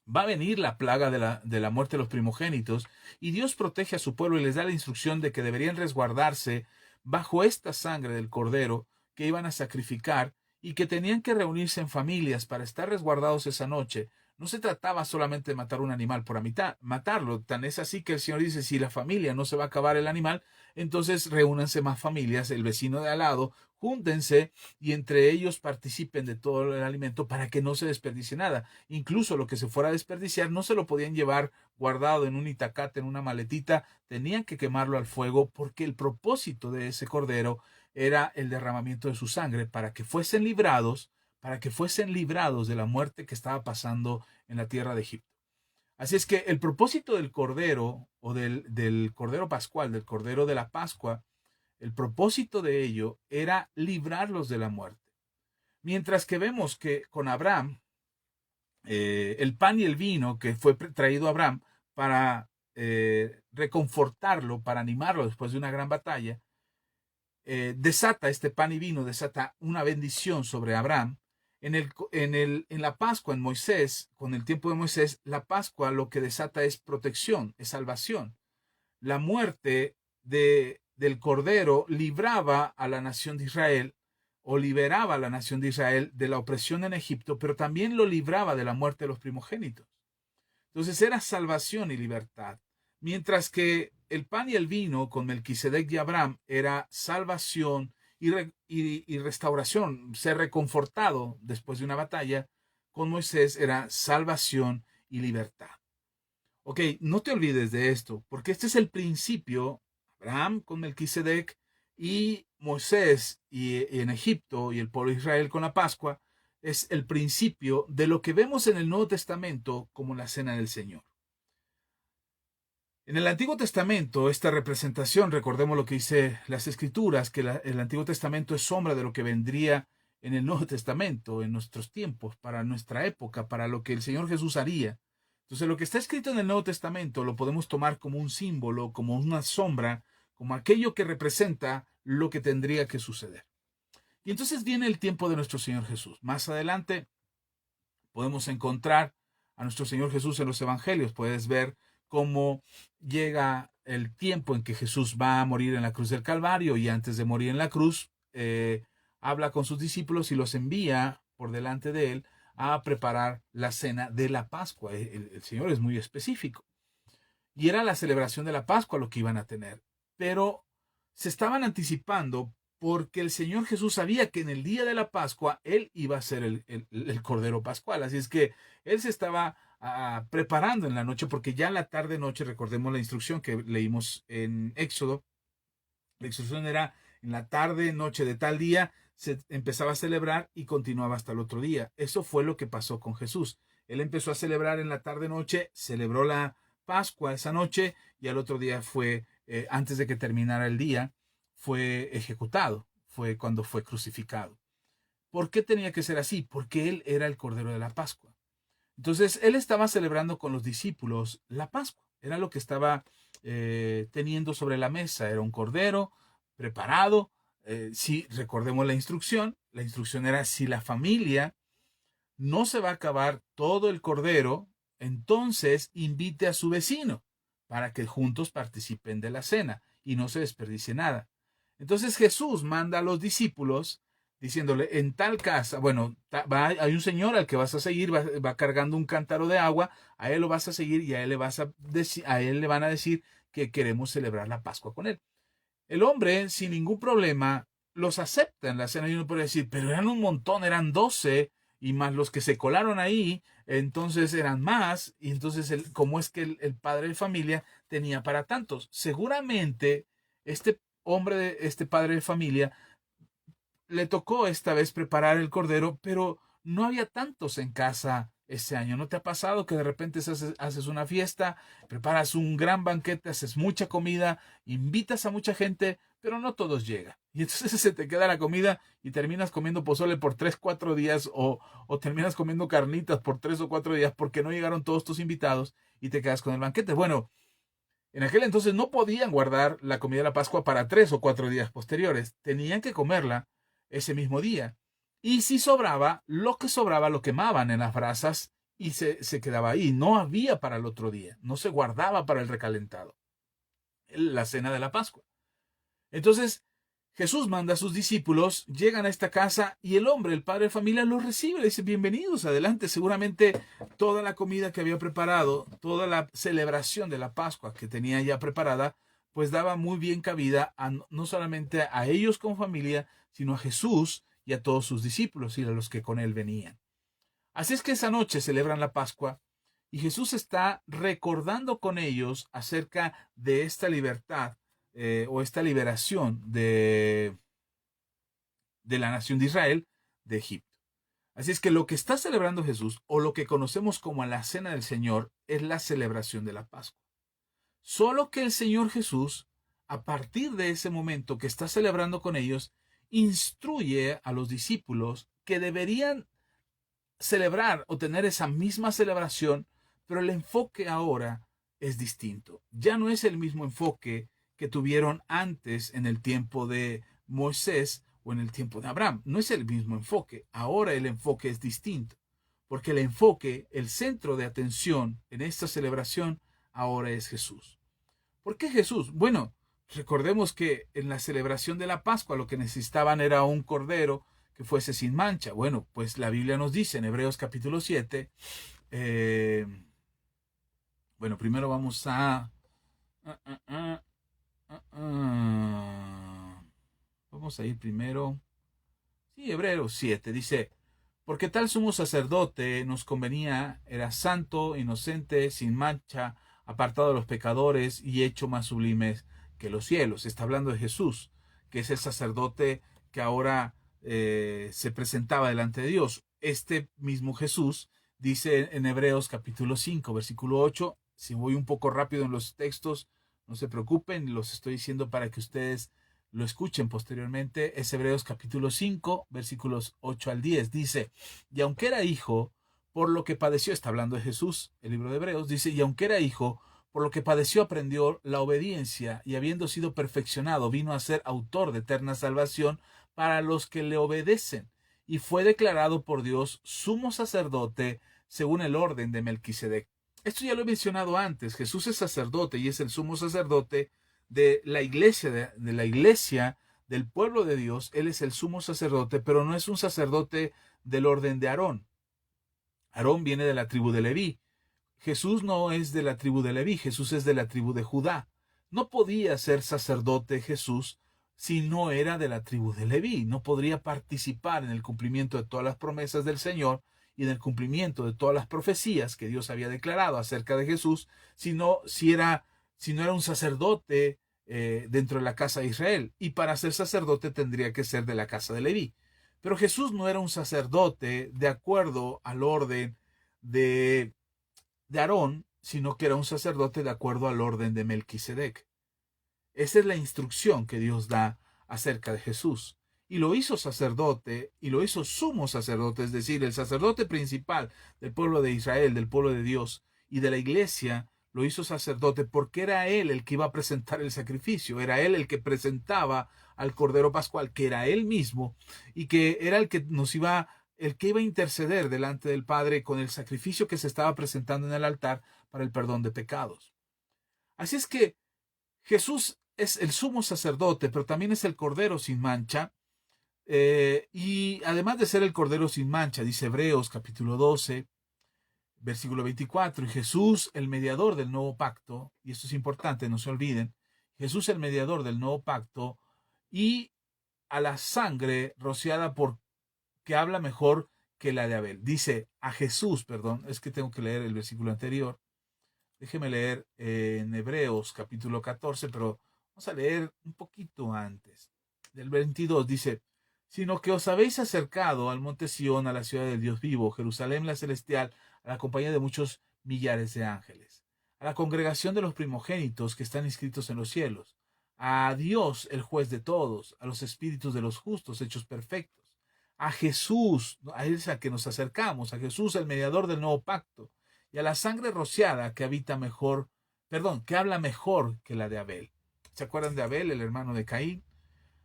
va a venir la plaga de la muerte de los primogénitos, y Dios protege a su pueblo y les da la instrucción de que deberían resguardarse bajo esta sangre del cordero que iban a sacrificar, y que tenían que reunirse en familias para estar resguardados esa noche. No se trataba solamente de matar un animal por matarlo. Tan es así que el Señor dice, si la familia no se va a acabar el animal, entonces reúnanse más familias, el vecino de al lado, júntense y entre ellos participen de todo el alimento para que no se desperdicie nada. Incluso lo que se fuera a desperdiciar no se lo podían llevar guardado en un itacate, en una maletita, tenían que quemarlo al fuego, porque el propósito de ese cordero era el derramamiento de su sangre para que fuesen librados de la muerte que estaba pasando en la tierra de Egipto. Así es que el propósito del cordero, o del cordero pascual, del cordero de la Pascua, el propósito de ello era librarlos de la muerte. Mientras que vemos que con Abraham, el pan y el vino que fue traído a Abraham para reconfortarlo, para animarlo después de una gran batalla, desata este pan y vino, desata una bendición sobre Abraham. En la Pascua, en Moisés, con el tiempo de Moisés, la Pascua lo que desata es protección, es salvación. La muerte del Cordero libraba a la nación de Israel, o liberaba a la nación de Israel de la opresión en Egipto, pero también lo libraba de la muerte de los primogénitos. Entonces era salvación y libertad. Mientras que el pan y el vino con Melquisedec y Abraham era salvación y restauración, ser reconfortado después de una batalla, con Moisés era salvación y libertad. Ok, no te olvides de esto, porque este es el principio. Abraham con Melquisedec y Moisés y en Egipto y el pueblo de Israel con la Pascua es el principio de lo que vemos en el Nuevo Testamento como la Cena del Señor. En el Antiguo Testamento, esta representación, recordemos lo que dice las Escrituras, que el Antiguo Testamento es sombra de lo que vendría en el Nuevo Testamento, en nuestros tiempos, para nuestra época, para lo que el Señor Jesús haría. Entonces, lo que está escrito en el Nuevo Testamento lo podemos tomar como un símbolo, como una sombra, como aquello que representa lo que tendría que suceder. Y entonces viene el tiempo de nuestro Señor Jesús. Más adelante podemos encontrar a nuestro Señor Jesús en los Evangelios. Puedes ver cómo llega el tiempo en que Jesús va a morir en la cruz del Calvario, y antes de morir en la cruz, habla con sus discípulos y los envía por delante de él a preparar la cena de la Pascua. El Señor es muy específico. Y era la celebración de la Pascua lo que iban a tener. Pero se estaban anticipando porque el Señor Jesús sabía que en el día de la Pascua Él iba a ser el Cordero Pascual. Así es que Él se estaba preparando en la noche, porque ya en la tarde-noche, recordemos la instrucción que leímos en Éxodo, la instrucción era en la tarde-noche de tal día, se empezaba a celebrar y continuaba hasta el otro día. Eso fue lo que pasó con Jesús. Él empezó a celebrar en la tarde-noche, celebró la Pascua esa noche y al otro día fue, antes de que terminara el día, fue ejecutado, fue cuando fue crucificado. ¿Por qué tenía que ser así? Porque Él era el Cordero de la Pascua. Entonces, Él estaba celebrando con los discípulos la Pascua. Era lo que estaba teniendo sobre la mesa. Era un cordero preparado. Si recordemos la instrucción era: si la familia no se va a acabar todo el cordero, entonces invite a su vecino para que juntos participen de la cena y no se desperdicie nada. Entonces Jesús manda a los discípulos diciéndole: en tal casa, bueno, hay un señor al que vas a seguir, va cargando un cántaro de agua, a él lo vas a seguir y a él le van a decir que queremos celebrar la Pascua con él. El hombre, sin ningún problema, los acepta en la cena. Y uno puede decir: pero eran un montón, eran 12, y más los que se colaron ahí, entonces eran más. Y entonces, ¿cómo es que el padre de familia tenía para tantos? Seguramente este hombre, este padre de familia, le tocó esta vez preparar el cordero, pero no había tantos en casa ese año. ¿No te ha pasado que de repente haces una fiesta, preparas un gran banquete, haces mucha comida, invitas a mucha gente, pero no todos llegan? Y entonces se te queda la comida y terminas comiendo pozole por 3, 4 días o terminas comiendo carnitas por 3 o 4 días porque no llegaron todos tus invitados y te quedas con el banquete. Bueno, en aquel entonces no podían guardar la comida de la Pascua para 3 o 4 días posteriores. Tenían que comerla ese mismo día. Y si sobraba, lo quemaban en las brasas y se quedaba ahí. No había para el otro día. No se guardaba para el recalentado. La cena de la Pascua. Entonces, Jesús manda a sus discípulos, llegan a esta casa y el hombre, el padre de familia, los recibe. Le dice: bienvenidos, adelante. Seguramente toda la comida que había preparado, toda la celebración de la Pascua que tenía ya preparada, pues daba muy bien cabida no solamente a ellos como familia, sino a Jesús y a todos sus discípulos y a los que con él venían. Así es que esa noche celebran la Pascua y Jesús está recordando con ellos acerca de esta libertad o esta liberación de la nación de Israel de Egipto. Así es que lo que está celebrando Jesús, o lo que conocemos como la Cena del Señor, es la celebración de la Pascua. Solo que el Señor Jesús, a partir de ese momento que está celebrando con ellos, instruye a los discípulos que deberían celebrar o tener esa misma celebración, pero el enfoque ahora es distinto. Ya no es el mismo enfoque que tuvieron antes en el tiempo de Moisés o en el tiempo de Abraham. No es el mismo enfoque. Ahora el enfoque es distinto, porque el enfoque, el centro de atención en esta celebración ahora es Jesús. ¿Por qué Jesús? Bueno, recordemos que en la celebración de la Pascua lo que necesitaban era un cordero que fuese sin mancha. Bueno, pues la Biblia nos dice en Hebreos capítulo 7, bueno, primero vamos vamos a ir primero, sí, Hebreos 7, dice: porque tal sumo sacerdote nos convenía, era santo, inocente, sin mancha, apartado de los pecadores y hecho más sublimes que los cielos. Está hablando de Jesús, que es el sacerdote que ahora se presentaba delante de Dios. Este mismo Jesús dice en Hebreos capítulo 5, versículo 8, si voy un poco rápido en los textos, no se preocupen, los estoy diciendo para que ustedes lo escuchen posteriormente. Es Hebreos capítulo 5, versículos 8 al 10. Dice: y aunque era hijo, por lo que padeció, está hablando de Jesús, el libro de Hebreos, dice: y aunque era hijo, por lo que padeció aprendió la obediencia, y habiendo sido perfeccionado, vino a ser autor de eterna salvación para los que le obedecen, y fue declarado por Dios sumo sacerdote según el orden de Melquisedec. Esto ya lo he mencionado antes. Jesús es sacerdote y es el sumo sacerdote de la iglesia, de la iglesia del pueblo de Dios. Él es el sumo sacerdote, pero no es un sacerdote del orden de Aarón. Aarón viene de la tribu de Leví. Jesús no es de la tribu de Leví, Jesús es de la tribu de Judá. No podía ser sacerdote Jesús si no era de la tribu de Leví. No podría participar en el cumplimiento de todas las promesas del Señor y en el cumplimiento de todas las profecías que Dios había declarado acerca de Jesús, si no era un sacerdote dentro de la casa de Israel. Y para ser sacerdote tendría que ser de la casa de Leví. Pero Jesús no era un sacerdote de acuerdo al orden de Aarón, sino que era un sacerdote de acuerdo al orden de Melquisedec. Esa es la instrucción que Dios da acerca de Jesús. Y lo hizo sacerdote, y lo hizo sumo sacerdote, es decir, el sacerdote principal del pueblo de Israel, del pueblo de Dios y de la iglesia, lo hizo sacerdote porque era él el que iba a presentar el sacrificio, era él el que presentaba al Cordero Pascual, que era él mismo, y que era el que iba a interceder delante del Padre con el sacrificio que se estaba presentando en el altar para el perdón de pecados. Así es que Jesús es el sumo sacerdote, pero también es el Cordero sin mancha. Y además de ser el Cordero sin mancha, dice Hebreos capítulo 12, versículo 24, y Jesús el mediador del nuevo pacto, y esto es importante, no se olviden, Jesús el mediador del nuevo pacto, y a la sangre rociada por que habla mejor que la de Abel. Dice a Jesús, perdón, es que tengo que leer el versículo anterior. Déjeme leer en Hebreos capítulo 14, pero vamos a leer un poquito antes. Del 22 dice, sino que os habéis acercado al monte Sión, a la ciudad del Dios vivo, Jerusalén la celestial, a la compañía de muchos millares de ángeles, a la congregación de los primogénitos que están inscritos en los cielos, a Dios el juez de todos, a los espíritus de los justos hechos perfectos, a Jesús, a él es al que nos acercamos, a Jesús el mediador del nuevo pacto, y a la sangre rociada que que habla mejor que la de Abel. ¿Se acuerdan de Abel, el hermano de Caín?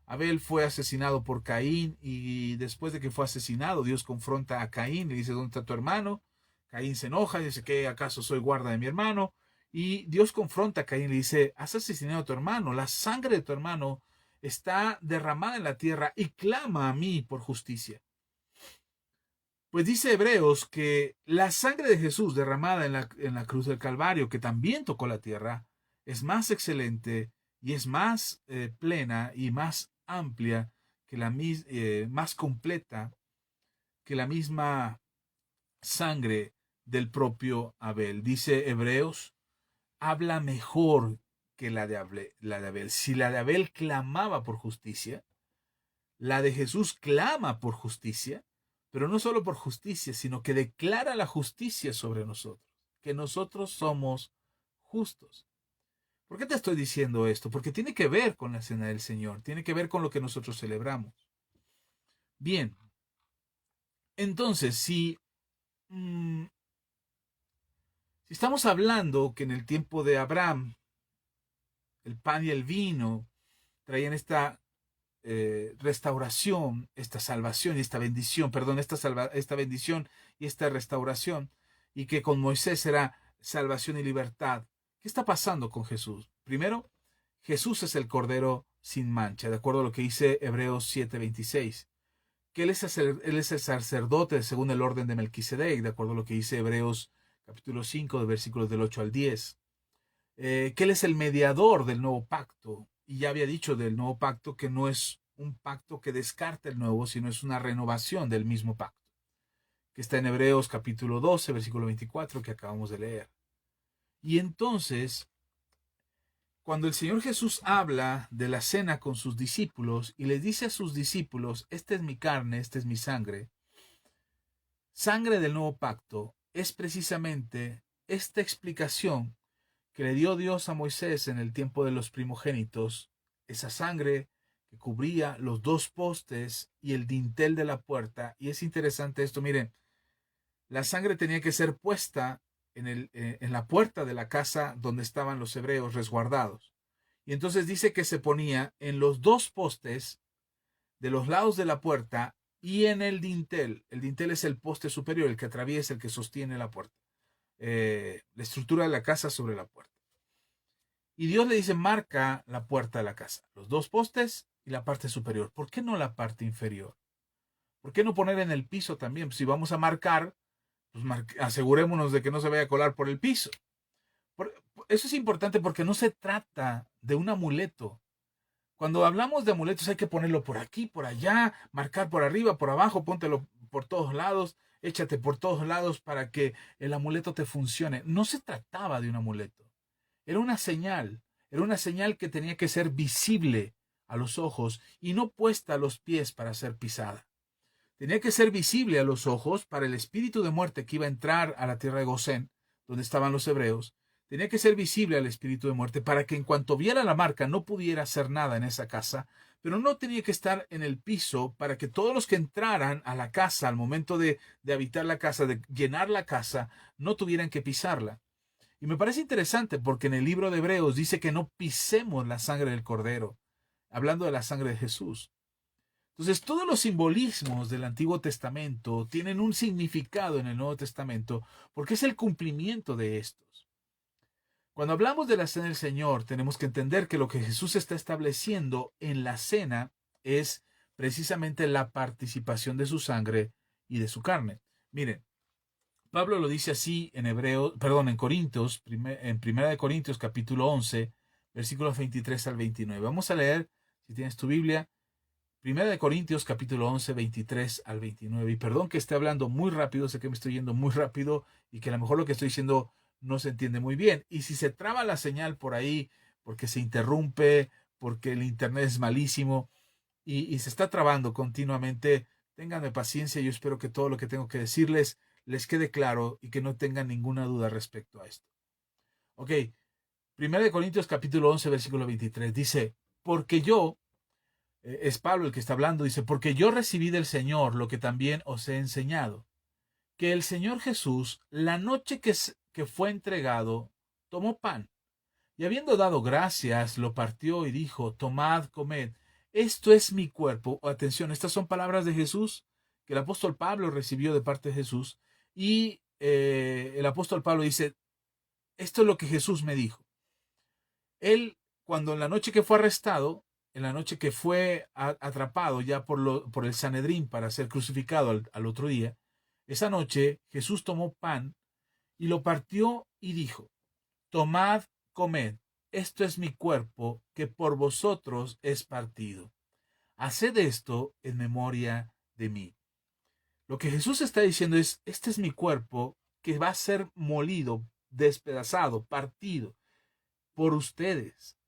Abel fue asesinado por Caín y después de que fue asesinado, Dios confronta a Caín, le dice, ¿dónde está tu hermano? Caín se enoja y dice, ¿qué acaso soy guarda de mi hermano? Y Dios confronta a Caín y le dice, has asesinado a tu hermano, la sangre de tu hermano está derramada en la tierra y clama a mí por justicia. Pues dice Hebreos que la sangre de Jesús derramada en la cruz del Calvario, que también tocó la tierra, es más excelente y es más plena y más amplia que más completa que la misma sangre del propio Abel. Dice Hebreos, habla mejor que la de Abel. Si la de Abel clamaba por justicia, la de Jesús clama por justicia, pero no solo por justicia, sino que declara la justicia sobre nosotros, que nosotros somos justos. ¿Por qué te estoy diciendo esto? Porque tiene que ver con la cena del Señor, tiene que ver con lo que nosotros celebramos. Bien, entonces, si estamos hablando que en el tiempo de Abraham, el pan y el vino traían esta restauración, esta salvación y esta bendición, perdón, esta bendición y esta restauración, y que con Moisés era salvación y libertad. ¿Qué está pasando con Jesús? Primero, Jesús es el Cordero sin mancha, de acuerdo a lo que dice Hebreos 7:26, que él es el sacerdote según el orden de Melquisedec, de acuerdo a lo que dice Hebreos capítulo 5, de versículos del 8 al 10, que él es el mediador del nuevo pacto, y ya había dicho del nuevo pacto que no es un pacto que descarta el nuevo, sino es una renovación del mismo pacto, que está en Hebreos capítulo 12, versículo 24, que acabamos de leer. Y entonces, cuando el Señor Jesús habla de la cena con sus discípulos y les dice a sus discípulos, esta es mi carne, esta es mi sangre, sangre del nuevo pacto, es precisamente esta explicación que le dio Dios a Moisés en el tiempo de los primogénitos, esa sangre que cubría los dos postes y el dintel de la puerta. Y es interesante esto, miren, la sangre tenía que ser puesta en la puerta de la casa donde estaban los hebreos resguardados. Y entonces dice que se ponía en los dos postes de los lados de la puerta y en el dintel. El dintel es el poste superior, el que atraviesa, el que sostiene la puerta. La estructura de la casa sobre la puerta. Y Dios le dice, marca la puerta de la casa, los dos postes y la parte superior. ¿Por qué no la parte inferior? ¿Por qué no poner en el piso también? Si vamos a marcar, pues asegurémonos de que no se vaya a colar por el piso. Eso es importante porque no se trata de un amuleto, Cuando hablamos de amuletos hay que ponerlo por aquí, por allá, marcar por arriba, por abajo, póntelo por todos lados, échate por todos lados para que el amuleto te funcione. No se trataba de un amuleto, era una señal que tenía que ser visible a los ojos y no puesta a los pies para ser pisada. Tenía que ser visible a los ojos para el espíritu de muerte que iba a entrar a la tierra de Gosén, donde estaban los hebreos. Tenía que ser visible al espíritu de muerte para que en cuanto viera la marca no pudiera hacer nada en esa casa, pero no tenía que estar en el piso para que todos los que entraran a la casa al momento de habitar la casa, de llenar la casa, no tuvieran que pisarla. Y me parece interesante porque en el libro de Hebreos dice que no pisemos la sangre del cordero, hablando de la sangre de Jesús. Entonces, todos los simbolismos del Antiguo Testamento tienen un significado en el Nuevo Testamento porque es el cumplimiento de estos. Cuando hablamos de la cena del Señor, tenemos que entender que lo que Jesús está estableciendo en la cena es precisamente la participación de su sangre y de su carne. Miren, Pablo lo dice así en Corintios, en Primera de Corintios capítulo 11, versículos 23 al 29. Vamos a leer, si tienes tu Biblia, Primera de Corintios capítulo 11, 23 al 29. Y perdón que esté hablando muy rápido, sé que me estoy yendo muy rápido y que a lo mejor lo que estoy diciendo no se entiende muy bien. Y si se traba la señal por ahí, porque se interrumpe, porque el internet es malísimo y se está trabando continuamente, ténganme paciencia. Yo espero que todo lo que tengo que decirles les quede claro y que no tengan ninguna duda respecto a esto. Ok, Primera de Corintios capítulo 11, versículo 23 dice, porque yo, es Pablo el que está hablando, dice, porque yo recibí del Señor lo que también os he enseñado, que el Señor Jesús, la noche que fue entregado, tomó pan, y habiendo dado gracias, lo partió y dijo, tomad, comed, esto es mi cuerpo. Atención, estas son palabras de Jesús, que el apóstol Pablo recibió de parte de Jesús, y el apóstol Pablo dice, esto es lo que Jesús me dijo. Él, cuando en la noche que fue arrestado, en la noche que fue atrapado ya por el Sanedrín para ser crucificado al otro día, esa noche Jesús tomó pan y lo partió y dijo, tomad, comed, esto es mi cuerpo que por vosotros es partido. Haced esto en memoria de mí. Lo que Jesús está diciendo es, este es mi cuerpo que va a ser molido, despedazado, partido por ustedes.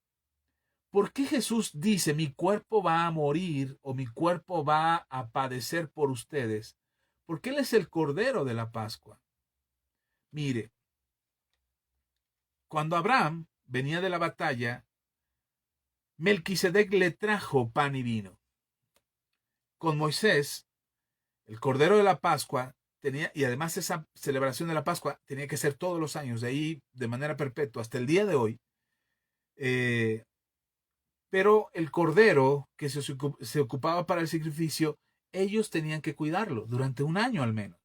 ¿Por qué Jesús dice mi cuerpo va a morir o mi cuerpo va a padecer por ustedes? Porque Él es el Cordero de la Pascua. Mire, cuando Abraham venía de la batalla, Melquisedec le trajo pan y vino. Con Moisés, el Cordero de la Pascua tenía, y además esa celebración de la Pascua tenía que ser todos los años, de ahí de manera perpetua hasta el día de hoy. Pero el cordero que se ocupaba para el sacrificio, ellos tenían que cuidarlo durante un año al menos.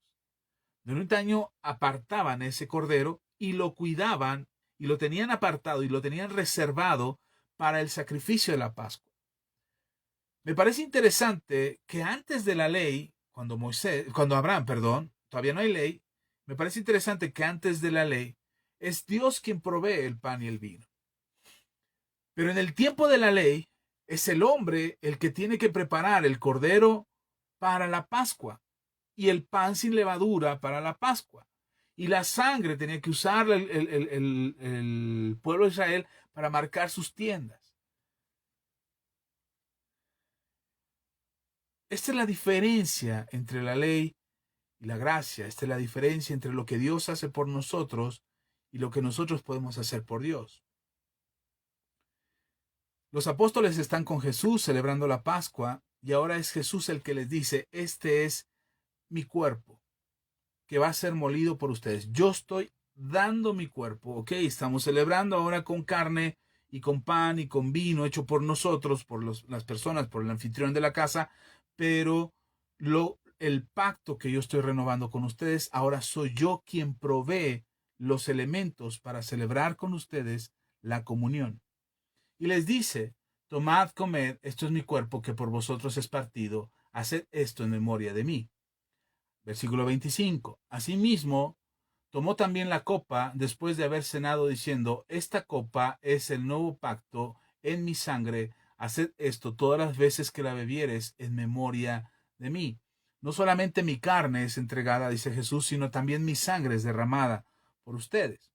Durante un año apartaban ese cordero y lo cuidaban y lo tenían apartado y lo tenían reservado para el sacrificio de la Pascua. Me parece interesante que antes de la ley, cuando Abraham, perdón, todavía no hay ley, me parece interesante que antes de la ley es Dios quien provee el pan y el vino. Pero en el tiempo de la ley es el hombre el que tiene que preparar el cordero para la Pascua y el pan sin levadura para la Pascua. Y la sangre tenía que usar el pueblo de Israel para marcar sus tiendas. Esta es la diferencia entre la ley y la gracia. Esta es la diferencia entre lo que Dios hace por nosotros y lo que nosotros podemos hacer por Dios. Los apóstoles están con Jesús celebrando la Pascua y ahora es Jesús el que les dice, este es mi cuerpo que va a ser molido por ustedes. Yo estoy dando mi cuerpo, ¿ok? Estamos celebrando ahora con carne y con pan y con vino hecho por nosotros, por las personas, por el anfitrión de la casa, pero el pacto que yo estoy renovando con ustedes, ahora soy yo quien provee los elementos para celebrar con ustedes la comunión. Y les dice, tomad, comed, esto es mi cuerpo que por vosotros es partido, haced esto en memoria de mí. Versículo 25. Asimismo, tomó también la copa después de haber cenado diciendo, esta copa es el nuevo pacto en mi sangre, Haced esto todas las veces que la bebieres en memoria de mí. No solamente mi carne es entregada, dice Jesús, sino también mi sangre es derramada por ustedes.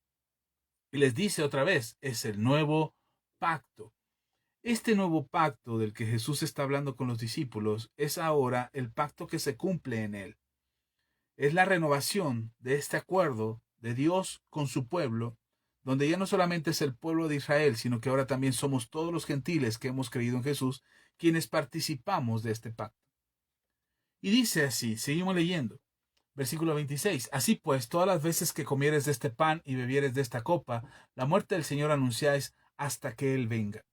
Y les dice otra vez, es el nuevo pacto. Este nuevo pacto del que Jesús está hablando con los discípulos es ahora el pacto que se cumple en él. Es la renovación de este acuerdo de Dios con su pueblo, donde ya no solamente es el pueblo de Israel, sino que ahora también somos todos los gentiles que hemos creído en Jesús, quienes participamos de este pacto. Y dice así, seguimos leyendo, versículo 26, así pues, todas las veces que comieres de este pan y bebieres de esta copa, la muerte del Señor anunciáis hasta que Él venga.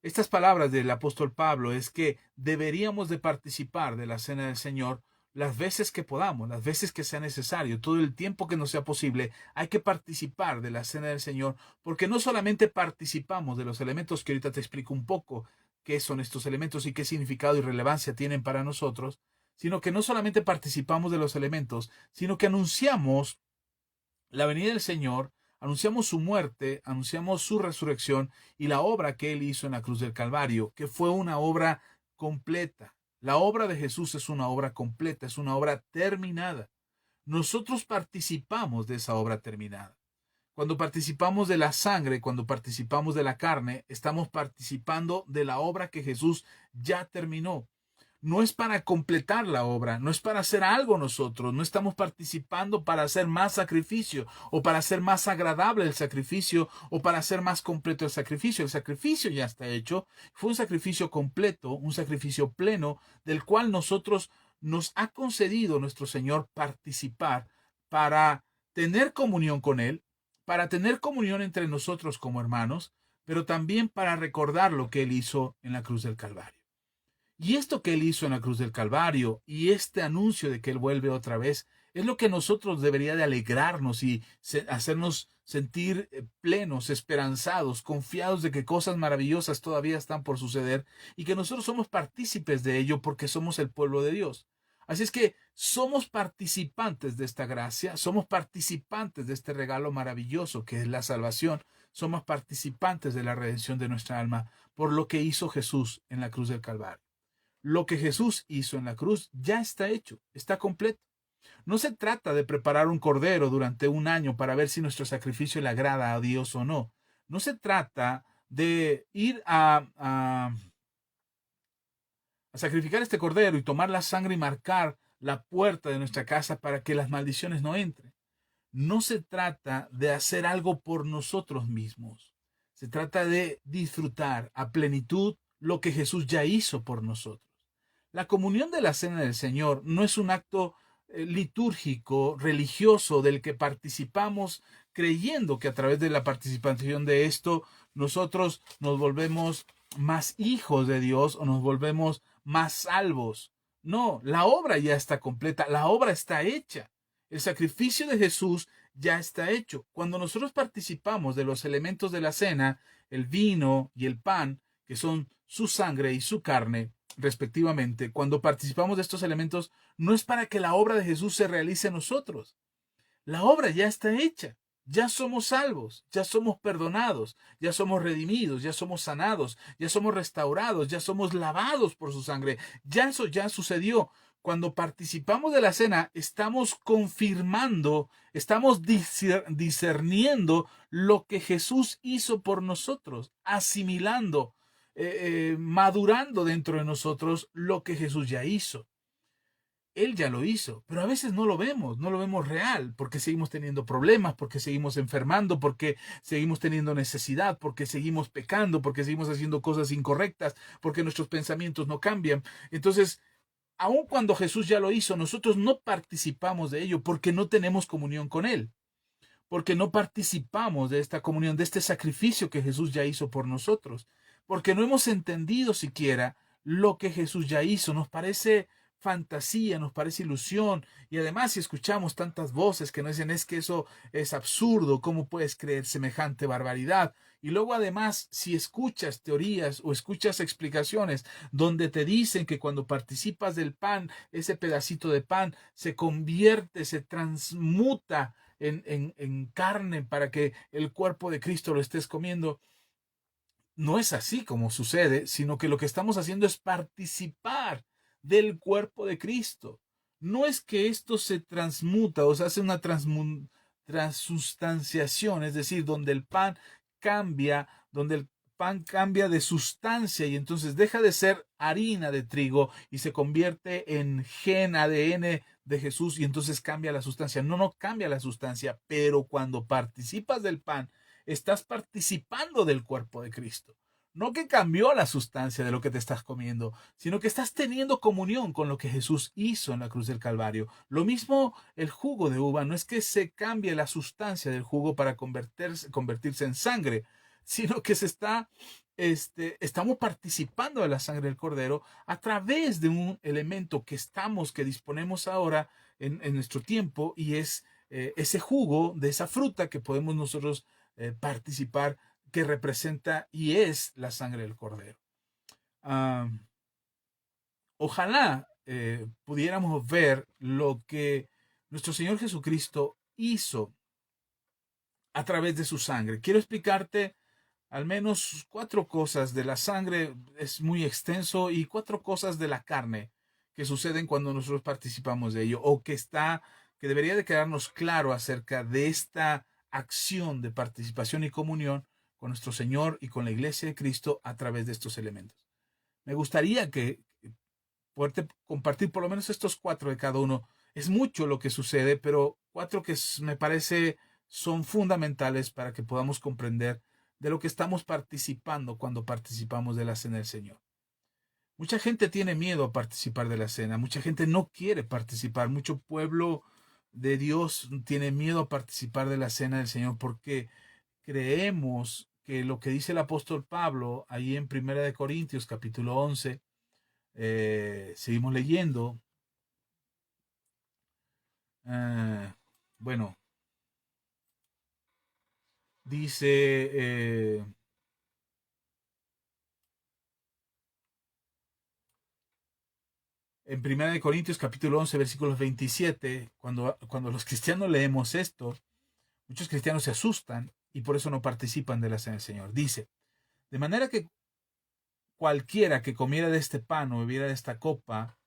Estas palabras del apóstol Pablo es que deberíamos de participar de la cena del Señor las veces que podamos, las veces que sea necesario, todo el tiempo que nos sea posible. Hay que participar de la cena del Señor, porque no solamente participamos de los elementos, que ahorita te explico un poco qué son estos elementos y qué significado y relevancia tienen para nosotros, sino que no solamente participamos de los elementos, sino que anunciamos la venida del Señor, anunciamos su muerte, anunciamos su resurrección y la obra que Él hizo en la cruz del Calvario, que fue una obra completa. La obra de Jesús es una obra completa, es una obra terminada. Nosotros participamos de esa obra terminada. Cuando participamos de la sangre, cuando participamos de la carne, estamos participando de la obra que Jesús ya terminó. No es para completar la obra, no es para hacer algo nosotros, no estamos participando para hacer más sacrificio o para hacer más agradable el sacrificio o para hacer más completo el sacrificio. El sacrificio ya está hecho, fue un sacrificio completo, un sacrificio pleno del cual nosotros nos ha concedido nuestro Señor participar para tener comunión con Él, para tener comunión entre nosotros como hermanos, pero también para recordar lo que Él hizo en la cruz del Calvario. Y esto que Él hizo en la cruz del Calvario y este anuncio de que Él vuelve otra vez es lo que nosotros debería de alegrarnos y hacernos sentir plenos, esperanzados, confiados de que cosas maravillosas todavía están por suceder y que nosotros somos partícipes de ello porque somos el pueblo de Dios. Así es que somos participantes de esta gracia, somos participantes de este regalo maravilloso que es la salvación, somos participantes de la redención de nuestra alma por lo que hizo Jesús en la cruz del Calvario. Lo que Jesús hizo en la cruz ya está hecho, está completo. No se trata de preparar un cordero durante un año para ver si nuestro sacrificio le agrada a Dios o no. No se trata de ir a sacrificar este cordero y tomar la sangre y marcar la puerta de nuestra casa para que las maldiciones no entren. No se trata de hacer algo por nosotros mismos. Se trata de disfrutar a plenitud lo que Jesús ya hizo por nosotros. La comunión de la Cena del Señor no es un acto litúrgico, religioso, del que participamos creyendo que a través de la participación de esto nosotros nos volvemos más hijos de Dios o nos volvemos más salvos. No, la obra ya está completa, la obra está hecha. El sacrificio de Jesús ya está hecho. Cuando nosotros participamos de los elementos de la cena, el vino y el pan, que son su sangre y su carne, respectivamente, cuando participamos de estos elementos, no es para que la obra de Jesús se realice en nosotros. La obra ya está hecha. Ya somos salvos, ya somos perdonados, ya somos redimidos, ya somos sanados, ya somos restaurados, ya somos lavados por su sangre. Ya eso ya sucedió. Cuando participamos de la cena, estamos confirmando, estamos discerniendo lo que Jesús hizo por nosotros, asimilando, madurando dentro de nosotros lo que Jesús ya hizo. Él ya lo hizo, pero a veces no lo vemos, no lo vemos real, porque seguimos teniendo problemas, porque seguimos enfermando, porque seguimos teniendo necesidad, porque seguimos pecando, porque seguimos haciendo cosas incorrectas, porque nuestros pensamientos no cambian. Entonces, aun cuando Jesús ya lo hizo, nosotros no participamos de ello porque no tenemos comunión con Él, porque no participamos de esta comunión, de este sacrificio que Jesús ya hizo por nosotros, porque no hemos entendido siquiera lo que Jesús ya hizo. Nos parece fantasía, nos parece ilusión, y además si escuchamos tantas voces que nos dicen es que eso es absurdo, ¿cómo puedes creer semejante barbaridad? Y luego además si escuchas teorías o escuchas explicaciones donde te dicen que cuando participas del pan, ese pedacito de pan se convierte, se transmuta en carne para que el cuerpo de Cristo lo estés comiendo, no es así como sucede, sino que lo que estamos haciendo es participar del cuerpo de Cristo. No es que esto se transmuta o se hace una transustanciación, es decir, donde el pan donde el pan cambia de sustancia y entonces deja de ser harina de trigo y se convierte en gen ADN de Jesús y entonces cambia la sustancia. No, no cambia la sustancia, pero cuando participas del pan, estás participando del cuerpo de Cristo. No que cambió la sustancia de lo que te estás comiendo, sino que estás teniendo comunión con lo que Jesús hizo en la cruz del Calvario. Lo mismo el jugo de uva, no es que se cambie la sustancia del jugo para convertirse en sangre, sino que estamos participando de la sangre del Cordero a través de un elemento que disponemos ahora en nuestro tiempo y es ese jugo de esa fruta que podemos nosotros participar, que representa y es la sangre del Cordero. Ojalá pudiéramos ver lo que nuestro Señor Jesucristo hizo a través de su sangre. Quiero explicarte al menos 4 cosas de la sangre, es muy extenso, y 4 cosas de la carne que suceden cuando nosotros participamos de ello, o que debería de quedarnos claro acerca de esta acción de participación y comunión con nuestro Señor y con la Iglesia de Cristo a través de estos elementos. Me gustaría que poderte compartir por lo menos estos 4 de cada uno. Es mucho lo que sucede, pero 4 que me parece son fundamentales para que podamos comprender de lo que estamos participando cuando participamos de la cena del Señor. Mucha gente tiene miedo a participar de la cena, mucha gente no quiere participar, mucho pueblo de Dios tiene miedo a participar de la cena del Señor porque creemos que lo que dice el apóstol Pablo ahí en 1 Corintios capítulo 11, seguimos leyendo. Bueno, dice en 1 Corintios capítulo 11 versículos 27, cuando los cristianos leemos esto, muchos cristianos se asustan y por eso no participan de la cena del Señor. Dice, de manera que cualquiera que comiera de este pan o bebiera de esta copa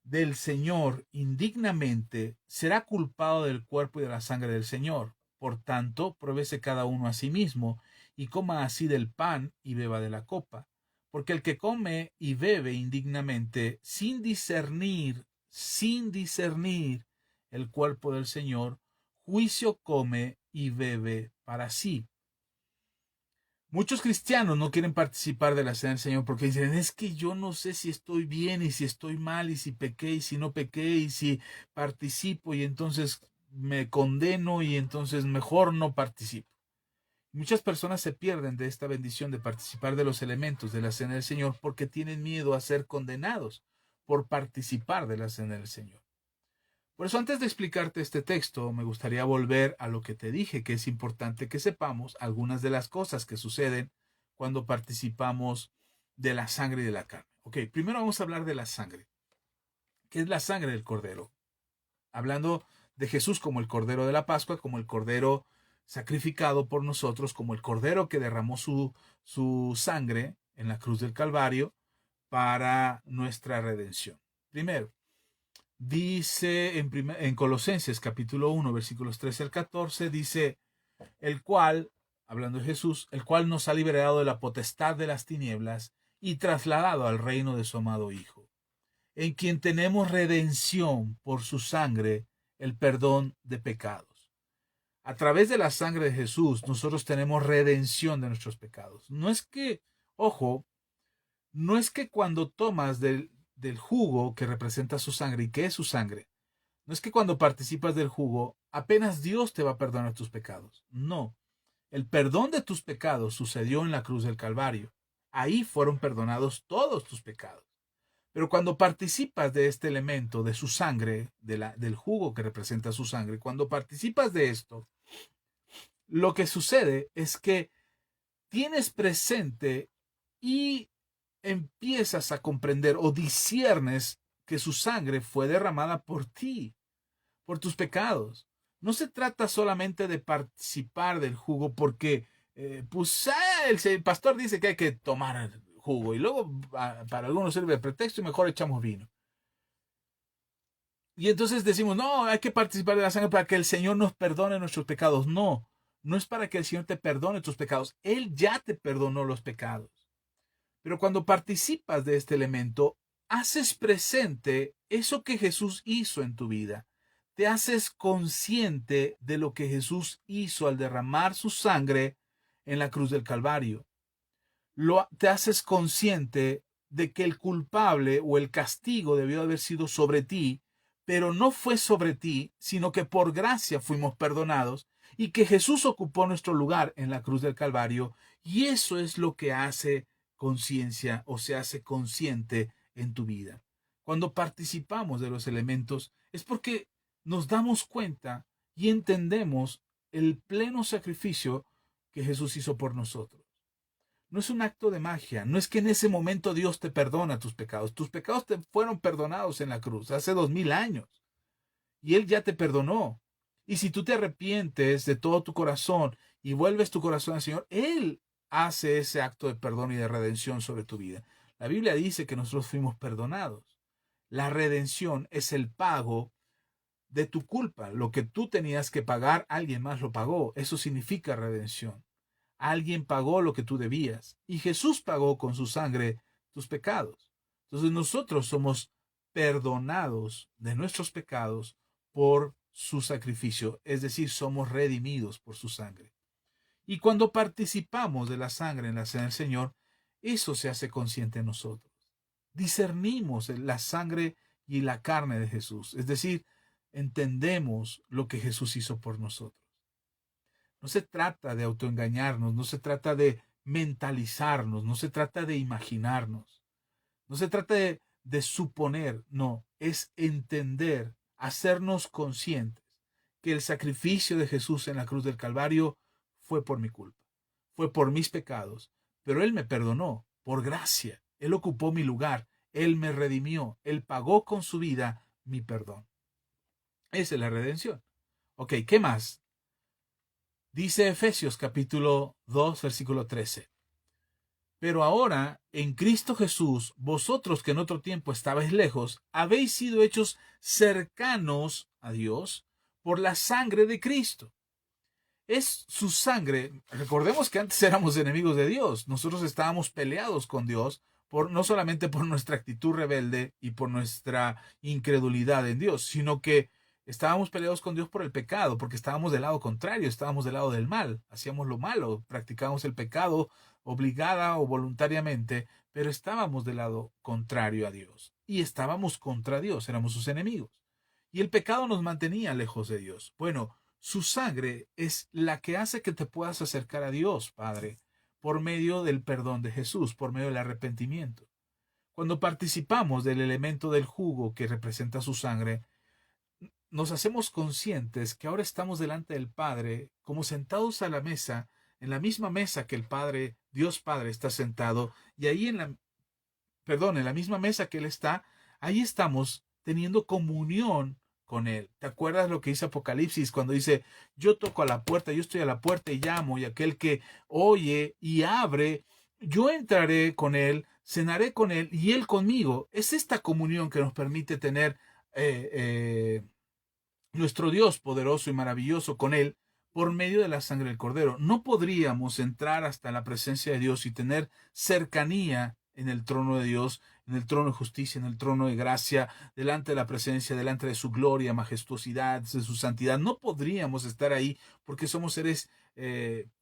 del Señor indignamente será culpado del cuerpo y de la sangre del Señor. Por tanto, pruébese cada uno a sí mismo y coma así del pan y beba de la copa. Porque el que come y bebe indignamente sin discernir el cuerpo del Señor, juicio come y bebe para sí. Muchos cristianos no quieren participar de la cena del Señor porque dicen, es que yo no sé si estoy bien y si estoy mal y si pequé y si no pequé y si participo y entonces me condeno y entonces mejor no participo. Muchas personas se pierden de esta bendición de participar de los elementos de la cena del Señor porque tienen miedo a ser condenados por participar de la cena del Señor. Por eso, antes de explicarte este texto, me gustaría volver a lo que te dije, que es importante que sepamos algunas de las cosas que suceden cuando participamos de la sangre y de la carne. Ok, primero vamos a hablar de la sangre. ¿Qué es la sangre del Cordero? Hablando de Jesús como el Cordero de la Pascua, como el Cordero sacrificado por nosotros, como el Cordero que derramó su sangre en la cruz del Calvario para nuestra redención. Primero, dice en Colosenses capítulo 1, versículos 13 al 14, dice, el cual, hablando de Jesús, el cual nos ha liberado de la potestad de las tinieblas y trasladado al reino de su amado Hijo, en quien tenemos redención por su sangre, el perdón de pecados. A través de la sangre de Jesús, nosotros tenemos redención de nuestros pecados. No es que, ojo, no es que cuando tomas del jugo que representa su sangre y que es su sangre, no es que cuando participas del jugo apenas Dios te va a perdonar tus pecados. No, el perdón de tus pecados sucedió en la cruz del Calvario. Ahí fueron perdonados todos tus pecados. Pero cuando participas de este elemento, de su sangre, del jugo que representa su sangre, cuando participas de esto, lo que sucede es que tienes presente y empiezas a comprender o disciernes que su sangre fue derramada por ti, por tus pecados. No se trata solamente de participar del jugo porque, pues, el pastor dice que hay que tomar jugo y luego para algunos sirve de pretexto y mejor echamos vino. Y entonces decimos, no, hay que participar de la sangre para que el Señor nos perdone nuestros pecados. No, no es para que el Señor te perdone tus pecados. Él ya te perdonó los pecados. Pero cuando participas de este elemento, haces presente eso que Jesús hizo en tu vida. Te haces consciente de lo que Jesús hizo al derramar su sangre en la cruz del Calvario. Te haces consciente de que el culpable o el castigo debió haber sido sobre ti, pero no fue sobre ti, sino que por gracia fuimos perdonados y que Jesús ocupó nuestro lugar en la cruz del Calvario, y eso es lo que hace conciencia o se hace consciente en tu vida. Cuando participamos de los elementos es porque nos damos cuenta y entendemos el pleno sacrificio que Jesús hizo por nosotros. No es un acto de magia, no es que en ese momento Dios te perdona tus pecados te fueron perdonados en la cruz hace 2000 años y Él ya te perdonó. Y si tú te arrepientes de todo tu corazón y vuelves tu corazón al Señor, Él hace ese acto de perdón y de redención sobre tu vida. La Biblia dice que nosotros fuimos perdonados. La redención es el pago de tu culpa. Lo que tú tenías que pagar, alguien más lo pagó. Eso significa redención. Alguien pagó lo que tú debías y Jesús pagó con su sangre tus pecados. Entonces nosotros somos perdonados de nuestros pecados por su sacrificio, es decir, somos redimidos por su sangre. Y cuando participamos de la sangre en la cena del Señor, eso se hace consciente en nosotros. Discernimos la sangre y la carne de Jesús, es decir, entendemos lo que Jesús hizo por nosotros. No se trata de autoengañarnos, no se trata de mentalizarnos, no se trata de imaginarnos, no se trata de suponer, no, es entender, hacernos conscientes que el sacrificio de Jesús en la cruz del Calvario fue por mi culpa, fue por mis pecados, pero Él me perdonó por gracia, Él ocupó mi lugar, Él me redimió, Él pagó con su vida mi perdón. Esa es la redención. Ok, ¿qué más? Dice Efesios capítulo 2, versículo 13. Pero ahora, en Cristo Jesús, vosotros que en otro tiempo estabais lejos, habéis sido hechos cercanos a Dios por la sangre de Cristo. Es su sangre. Recordemos que antes éramos enemigos de Dios. Nosotros estábamos peleados con Dios, no solamente por nuestra actitud rebelde y por nuestra incredulidad en Dios, sino que estábamos peleados con Dios por el pecado, porque estábamos del lado contrario, estábamos del lado del mal, hacíamos lo malo, practicábamos el pecado obligada o voluntariamente, pero estábamos del lado contrario a Dios y estábamos contra Dios, éramos sus enemigos. Y el pecado nos mantenía lejos de Dios. Bueno, su sangre es la que hace que te puedas acercar a Dios, Padre, por medio del perdón de Jesús, por medio del arrepentimiento. Cuando participamos del elemento del jugo que representa su sangre, nos hacemos conscientes que ahora estamos delante del Padre, como sentados a la mesa, en la misma mesa que el Padre, Dios Padre, está sentado, y ahí en la misma mesa que Él está, ahí estamos teniendo comunión con Él. ¿Te acuerdas lo que dice Apocalipsis cuando dice, yo toco a la puerta, yo estoy a la puerta y llamo, y aquel que oye y abre, yo entraré con Él, cenaré con Él y Él conmigo? Es esta comunión que nos permite tener nuestro Dios poderoso y maravilloso con Él por medio de la sangre del Cordero. No podríamos entrar hasta la presencia de Dios y tener cercanía en el trono de Dios, en el trono de justicia, en el trono de gracia, delante de la presencia, delante de su gloria, majestuosidad, de su santidad. No podríamos estar ahí porque somos seres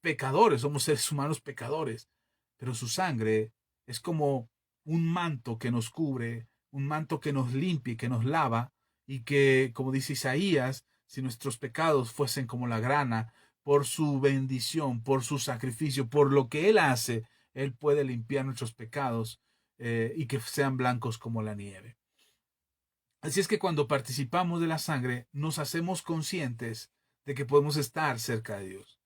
pecadores, somos seres humanos pecadores. Pero su sangre es como un manto que nos cubre, un manto que nos limpia y que nos lava, y que, como dice Isaías, si nuestros pecados fuesen como la grana, por su bendición, por su sacrificio, por lo que Él hace, Él puede limpiar nuestros pecados y que sean blancos como la nieve. Así es que cuando participamos de la sangre, nos hacemos conscientes de que podemos estar cerca de Dios.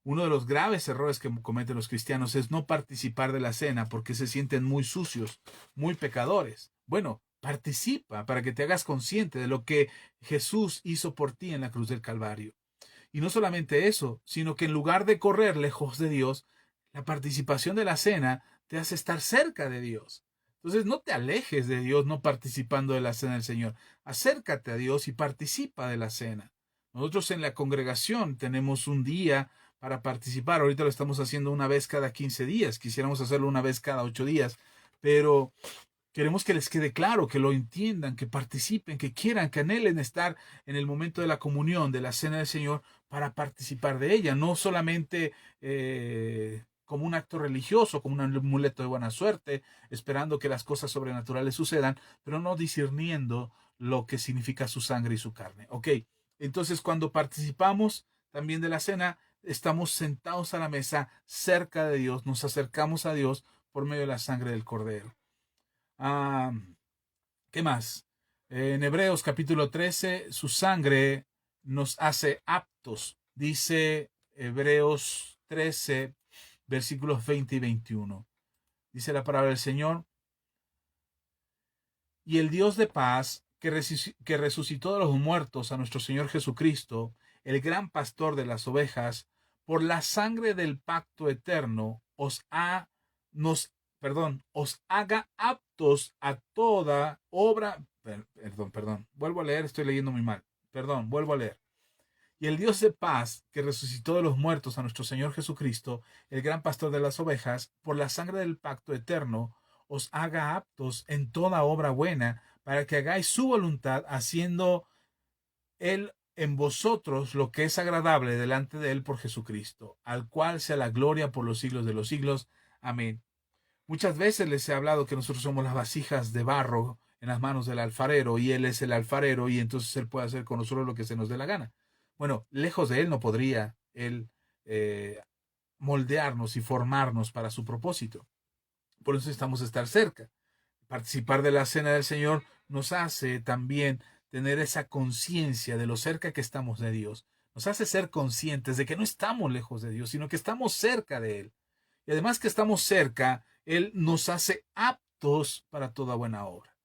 Uno de los graves errores que cometen los cristianos es no participar de la cena porque se sienten muy sucios, muy pecadores. Bueno, participa para que te hagas consciente de lo que Jesús hizo por ti en la cruz del Calvario. Y no solamente eso, sino que en lugar de correr lejos de Dios, La participación de la cena te hace estar cerca de Dios. Entonces no te alejes de Dios no participando de la cena del Señor. Acércate a Dios y participa de la cena. Nosotros en la congregación tenemos un día para participar. Ahorita lo estamos haciendo una vez cada 15 días. Quisiéramos hacerlo una vez cada 8 días. Pero queremos que les quede claro, que lo entiendan, que participen, que quieran, que anhelen estar en el momento de la comunión, de la cena del Señor, para participar de ella. No solamente como un acto religioso, como un amuleto de buena suerte, esperando que las cosas sobrenaturales sucedan, pero no discerniendo lo que significa su sangre y su carne. Ok, entonces cuando participamos también de la cena, estamos sentados a la mesa cerca de Dios, nos acercamos a Dios por medio de la sangre del Cordero. Ah, ¿Qué más? En Hebreos capítulo 13, su sangre nos hace aptos. Dice Hebreos 13, versículos 20 y 21. Dice la palabra del Señor. Y el Dios de paz, que resucitó de los muertos a nuestro Señor Jesucristo, el gran pastor de las ovejas, por la sangre del pacto eterno, nos os haga aptos a toda obra. Perdón, vuelvo a leer, estoy leyendo muy mal. Perdón, vuelvo a leer. Y el Dios de paz, que resucitó de los muertos a nuestro Señor Jesucristo, el gran pastor de las ovejas, por la sangre del pacto eterno, os haga aptos en toda obra buena, para que hagáis su voluntad, haciendo Él en vosotros lo que es agradable delante de Él por Jesucristo, al cual sea la gloria por los siglos de los siglos. Amén. Muchas veces les he hablado que nosotros somos las vasijas de barro en las manos del alfarero, y Él es el alfarero, y entonces Él puede hacer con nosotros lo que se nos dé la gana. Bueno, lejos de Él no podría Él moldearnos y formarnos para su propósito. Por eso necesitamos estar cerca. Participar de la cena del Señor nos hace también tener esa conciencia de lo cerca que estamos de Dios. Nos hace ser conscientes de que no estamos lejos de Dios, sino que estamos cerca de Él. Y además que estamos cerca, Él nos hace aptos para toda buena obra.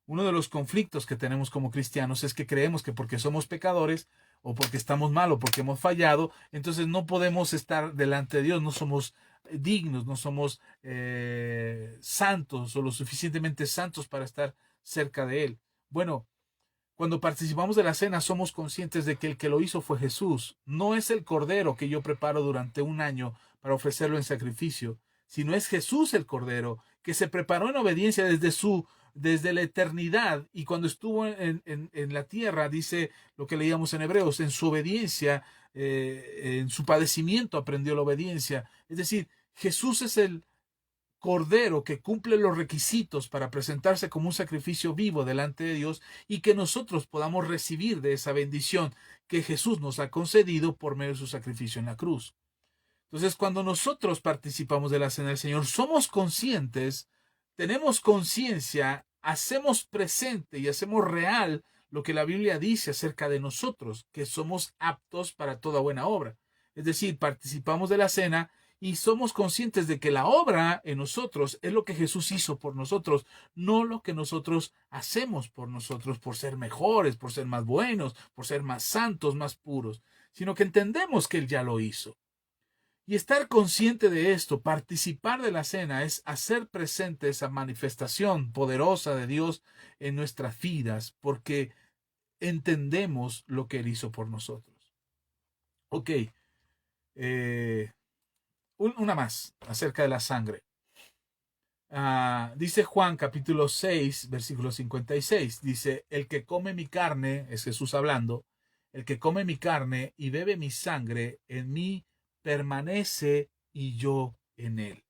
Uno de los conflictos que tenemos como cristianos es que creemos que porque somos pecadores o porque estamos mal o porque hemos fallado, entonces no podemos estar delante de Dios, no somos dignos, no somos santos o lo suficientemente santos para estar cerca de Él. Bueno, cuando participamos de la cena somos conscientes de que el que lo hizo fue Jesús. No es el cordero que yo preparo durante un año para ofrecerlo en sacrificio, sino es Jesús el cordero que se preparó en obediencia desde la eternidad, y cuando estuvo en la tierra, dice lo que leíamos en Hebreos, en su obediencia, en su padecimiento aprendió la obediencia. Es decir, Jesús es el Cordero que cumple los requisitos para presentarse como un sacrificio vivo delante de Dios, y que nosotros podamos recibir de esa bendición que Jesús nos ha concedido por medio de su sacrificio en la cruz. Entonces, cuando nosotros participamos de la cena del Señor, somos conscientes, tenemos conciencia, hacemos presente y hacemos real lo que la Biblia dice acerca de nosotros, que somos aptos para toda buena obra. Es decir, participamos de la cena y somos conscientes de que la obra en nosotros es lo que Jesús hizo por nosotros, no lo que nosotros hacemos por nosotros, por ser mejores, por ser más buenos, por ser más santos, más puros, sino que entendemos que Él ya lo hizo. Y estar consciente de esto, participar de la cena, es hacer presente esa manifestación poderosa de Dios en nuestras vidas, porque entendemos lo que Él hizo por nosotros. Ok, una más acerca de la sangre. Dice Juan capítulo 6, versículo 56, dice, el que come mi carne, es Jesús hablando, el que come mi carne y bebe mi sangre, en mí permanece y yo en él.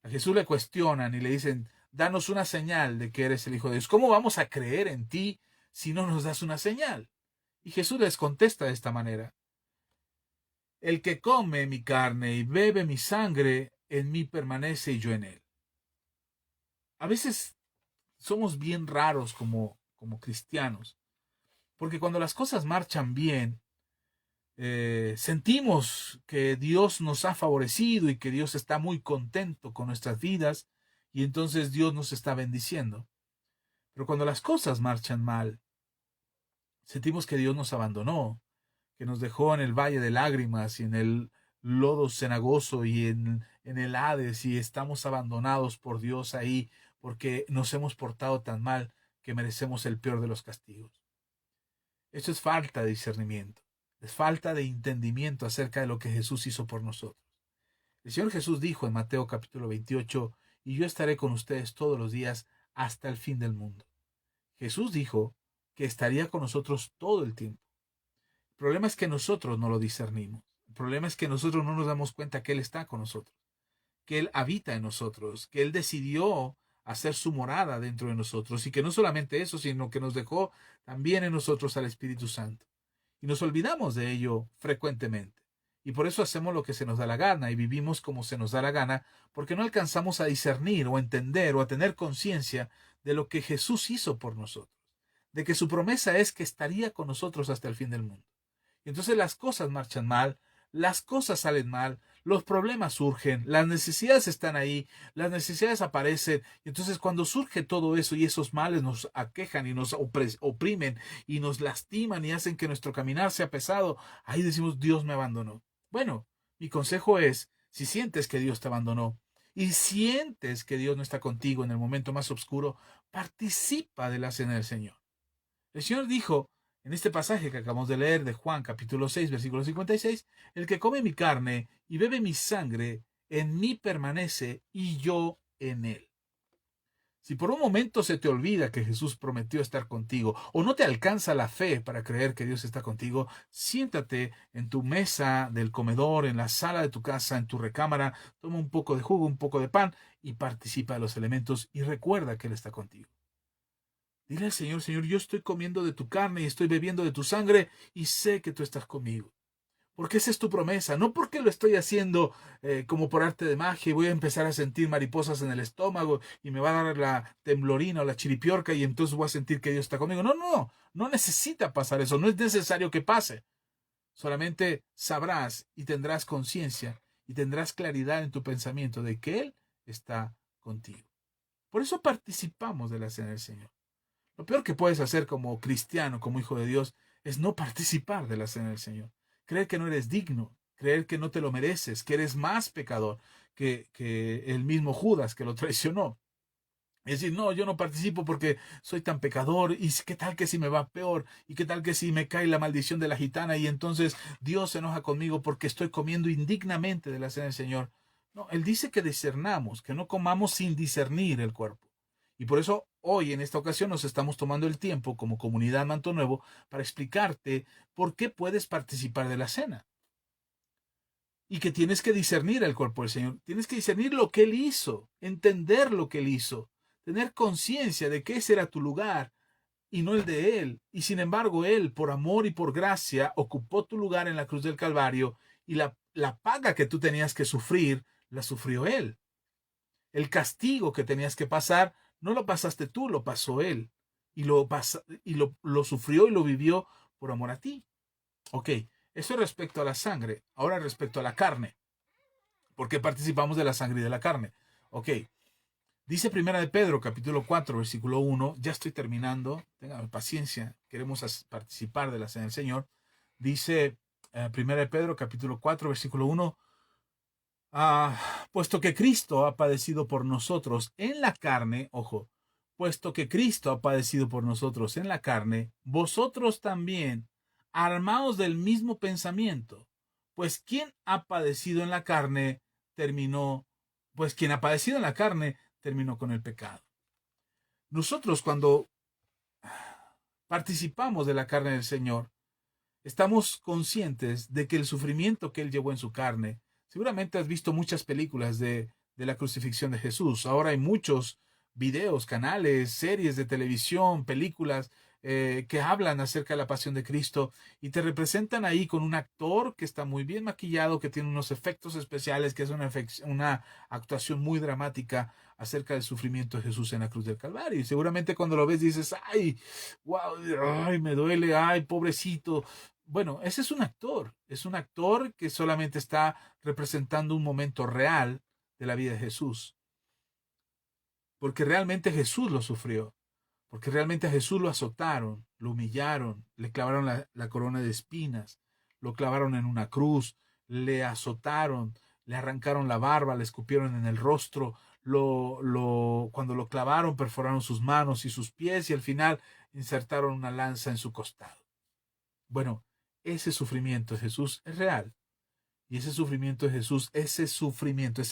A Jesús le cuestionan y le dicen, danos una señal de que eres el Hijo de Dios. ¿Cómo vamos a creer en ti si no nos das una señal? Y Jesús les contesta de esta manera, el que come mi carne y bebe mi sangre, en mí permanece y yo en él. A veces somos bien raros como cristianos, porque cuando las cosas marchan bien, sentimos que Dios nos ha favorecido y que Dios está muy contento con nuestras vidas, y entonces Dios nos está bendiciendo. Pero cuando las cosas marchan mal, sentimos que Dios nos abandonó, que nos dejó en el valle de lágrimas y en el lodo cenagoso y en el Hades y estamos abandonados por Dios ahí porque nos hemos portado tan mal que merecemos el peor de los castigos. Eso es falta de discernimiento, es falta de entendimiento acerca de lo que Jesús hizo por nosotros. El Señor Jesús dijo en Mateo capítulo 28, y yo estaré con ustedes todos los días hasta el fin del mundo. Jesús dijo que estaría con nosotros todo el tiempo. El problema es que nosotros no lo discernimos. El problema es que nosotros no nos damos cuenta que Él está con nosotros, que Él habita en nosotros, que Él decidió hacer su morada dentro de nosotros y que no solamente eso, sino que nos dejó también en nosotros al Espíritu Santo. Y nos olvidamos de ello frecuentemente. Y por eso hacemos lo que se nos da la gana y vivimos como se nos da la gana, porque no alcanzamos a discernir o a entender o a tener conciencia de lo que Jesús hizo por nosotros, de que su promesa es que estaría con nosotros hasta el fin del mundo. Y entonces las cosas marchan mal, las cosas salen mal, los problemas surgen, las necesidades están ahí, las necesidades aparecen. Y entonces cuando surge todo eso y esos males nos aquejan y nos oprimen y nos lastiman y hacen que nuestro caminar sea pesado, ahí decimos, Dios me abandonó. Bueno, mi consejo es, si sientes que Dios te abandonó y sientes que Dios no está contigo en el momento más oscuro, participa de la cena del Señor. El Señor dijo en este pasaje que acabamos de leer de Juan capítulo 6, versículo 56, el que come mi carne y bebe mi sangre, en mí permanece y yo en él. Si por un momento se te olvida que Jesús prometió estar contigo o no te alcanza la fe para creer que Dios está contigo, siéntate en tu mesa del comedor, en la sala de tu casa, en tu recámara, toma un poco de jugo, un poco de pan y participa de los elementos y recuerda que Él está contigo. Dile al Señor, Señor, yo estoy comiendo de tu carne y estoy bebiendo de tu sangre y sé que tú estás conmigo. Porque esa es tu promesa, no porque lo estoy haciendo como por arte de magia y voy a empezar a sentir mariposas en el estómago y me va a dar la temblorina o la chiripiorca y entonces voy a sentir que Dios está conmigo. No, no, no necesita pasar eso, no es necesario que pase. Solamente sabrás y tendrás conciencia y tendrás claridad en tu pensamiento de que Él está contigo. Por eso participamos de la cena del Señor. Lo peor que puedes hacer como cristiano, como hijo de Dios, es no participar de la cena del Señor. Creer que no eres digno, creer que no te lo mereces, que eres más pecador que el mismo Judas que lo traicionó. Es decir, no, yo no participo porque soy tan pecador y qué tal que si me va peor y qué tal que si me cae la maldición de la gitana y entonces Dios se enoja conmigo porque estoy comiendo indignamente de la cena del Señor. No, Él dice que discernamos, que no comamos sin discernir el cuerpo. Y por eso hoy en esta ocasión nos estamos tomando el tiempo como comunidad Manto Nuevo para explicarte por qué puedes participar de la cena. Y que tienes que discernir el cuerpo del Señor. Tienes que discernir lo que Él hizo, entender lo que Él hizo, tener conciencia de que ese era tu lugar y no el de Él. Y sin embargo, Él, por amor y por gracia, ocupó tu lugar en la cruz del Calvario y la paga que tú tenías que sufrir, la sufrió Él. El castigo que tenías que pasar, no lo pasaste tú, lo pasó Él. Y lo sufrió y lo vivió por amor a ti. Ok, eso respecto a la sangre. Ahora respecto a la carne. ¿Por qué participamos de la sangre y de la carne? Ok, dice Primera de Pedro, capítulo 4, versículo 1. Ya estoy terminando. Tengan paciencia. Queremos participar de la cena del Señor. Dice Primera de Pedro, capítulo 4, versículo 1. Puesto que Cristo ha padecido por nosotros en la carne, ojo, puesto que Cristo ha padecido por nosotros en la carne, vosotros también, armaos del mismo pensamiento, pues quien ha padecido en la carne terminó, pues quien ha padecido en la carne terminó con el pecado. Nosotros cuando participamos de la carne del Señor, estamos conscientes de que el sufrimiento que Él llevó en su carne, seguramente has visto muchas películas de la crucifixión de Jesús. Ahora hay muchos videos, canales, series de televisión, películas que hablan acerca de la pasión de Cristo y te representan ahí con un actor que está muy bien maquillado, que tiene unos efectos especiales, que es una actuación muy dramática acerca del sufrimiento de Jesús en la cruz del Calvario. Y seguramente cuando lo ves dices, ay, wow, ay, me duele, ay, pobrecito. Bueno, ese es un actor que solamente está representando un momento real de la vida de Jesús, porque realmente Jesús lo sufrió, porque realmente a Jesús lo azotaron, lo humillaron, le clavaron la corona de espinas, lo clavaron en una cruz, le azotaron, le arrancaron la barba, le escupieron en el rostro, cuando lo clavaron perforaron sus manos y sus pies y al final insertaron una lanza en su costado. Bueno, ese sufrimiento de Jesús es real. Y ese sufrimiento de Jesús, ese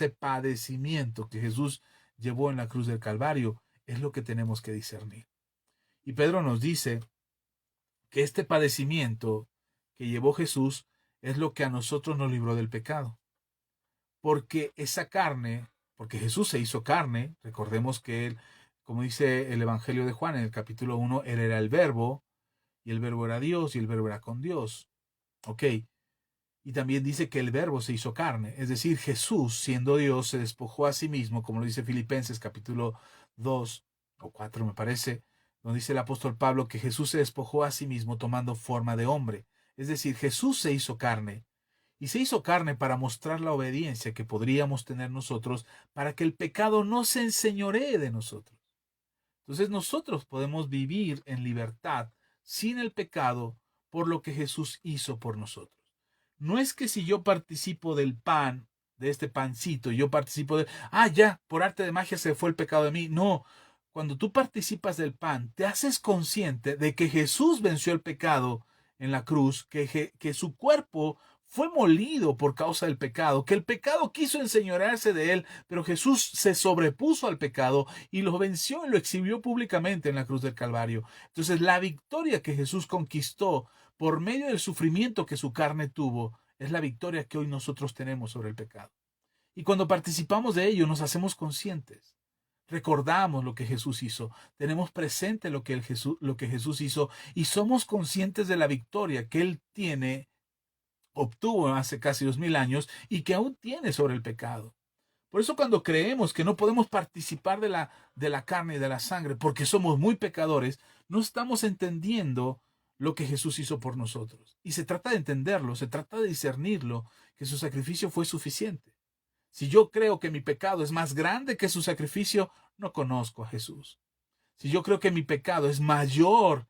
padecimiento que Jesús llevó en la cruz del Calvario, es lo que tenemos que discernir. Y Pedro nos dice que este padecimiento que llevó Jesús es lo que a nosotros nos libró del pecado. Porque esa carne, porque Jesús se hizo carne, recordemos que él, como dice el Evangelio de Juan en el capítulo 1, él era el verbo, y el verbo era Dios, y el verbo era con Dios. Ok. Y también dice que el verbo se hizo carne, es decir, Jesús, siendo Dios, se despojó a sí mismo, como lo dice Filipenses capítulo 2 o 4 me parece, donde dice el apóstol Pablo que Jesús se despojó a sí mismo tomando forma de hombre. Es decir, Jesús se hizo carne. Y se hizo carne para mostrar la obediencia que podríamos tener nosotros para que el pecado no se enseñoree de nosotros. Entonces nosotros podemos vivir en libertad sin el pecado por lo que Jesús hizo por nosotros. No es que si yo participo del pan, de este pancito, yo participo de, ya, por arte de magia se fue el pecado de mí. No, cuando tú participas del pan, te haces consciente de que Jesús venció el pecado en la cruz, que su cuerpo fue molido por causa del pecado, que el pecado quiso enseñorearse de él, pero Jesús se sobrepuso al pecado y lo venció y lo exhibió públicamente en la cruz del Calvario. Entonces, la victoria que Jesús conquistó por medio del sufrimiento que su carne tuvo, es la victoria que hoy nosotros tenemos sobre el pecado. Y cuando participamos de ello, nos hacemos conscientes. Recordamos lo que Jesús hizo, tenemos presente lo que Jesús hizo y somos conscientes de la victoria que Él obtuvo hace casi 2000 años y que aún tiene sobre el pecado. Por eso cuando creemos que no podemos participar de la carne y de la sangre porque somos muy pecadores, no estamos entendiendo lo que Jesús hizo por nosotros. Y se trata de entenderlo, se trata de discernirlo, que su sacrificio fue suficiente. Si yo creo que mi pecado es más grande que su sacrificio, no conozco a Jesús. Si yo creo que mi pecado es mayor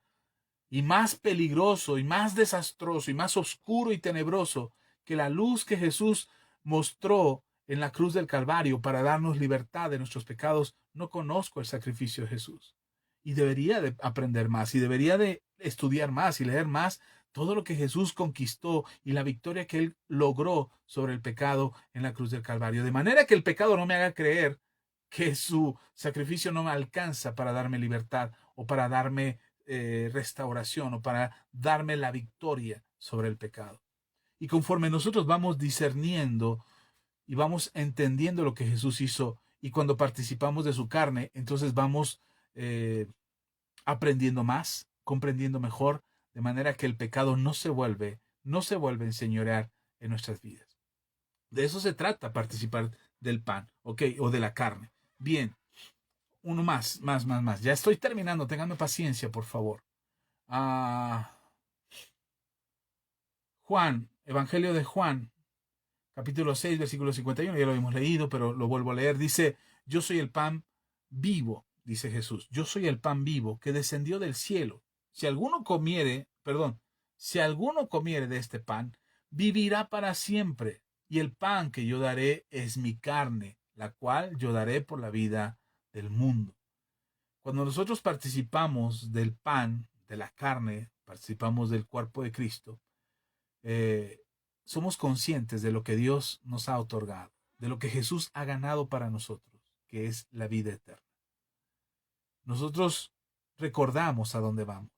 y más peligroso y más desastroso y más oscuro y tenebroso que la luz que Jesús mostró en la cruz del Calvario para darnos libertad de nuestros pecados, no conozco el sacrificio de Jesús. Y debería de aprender más y debería de estudiar más y leer más todo lo que Jesús conquistó y la victoria que él logró sobre el pecado en la cruz del Calvario. De manera que el pecado no me haga creer que su sacrificio no me alcanza para darme libertad o para darme restauración o para darme la victoria sobre el pecado. Y conforme nosotros vamos discerniendo y vamos entendiendo lo que Jesús hizo y cuando participamos de su carne, entonces vamos aprendiendo más, comprendiendo mejor, de manera que el pecado no se vuelve a enseñorear en nuestras vidas. De eso se trata participar del pan, ¿ok? O de la carne. Bien, uno más. Ya estoy terminando, ténganme paciencia, por favor. Ah, Juan, Evangelio de Juan, capítulo 6, versículo 51, ya lo hemos leído, pero lo vuelvo a leer. Dice, yo soy el pan vivo, dice Jesús. Yo soy el pan vivo que descendió del cielo. Si alguno comiere de este pan, vivirá para siempre. Y el pan que yo daré es mi carne, la cual yo daré por la vida del mundo. Cuando nosotros participamos del pan, de la carne, participamos del cuerpo de Cristo, eh, somos conscientes de lo que Dios nos ha otorgado, de lo que Jesús ha ganado para nosotros, que es la vida eterna. Nosotros recordamos a dónde vamos,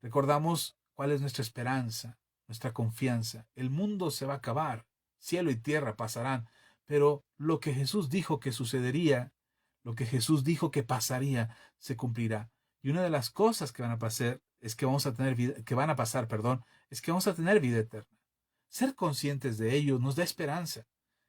recordamos cuál es nuestra esperanza, nuestra confianza. El mundo se va a acabar, cielo y tierra pasarán, pero lo que Jesús dijo que sucedería, lo que Jesús dijo que pasaría, se cumplirá. Y una de las cosas que van a pasar es que vamos a tener vida, que van a pasar, perdón, es que vamos a tener vida eterna. Ser conscientes de ello nos da esperanza.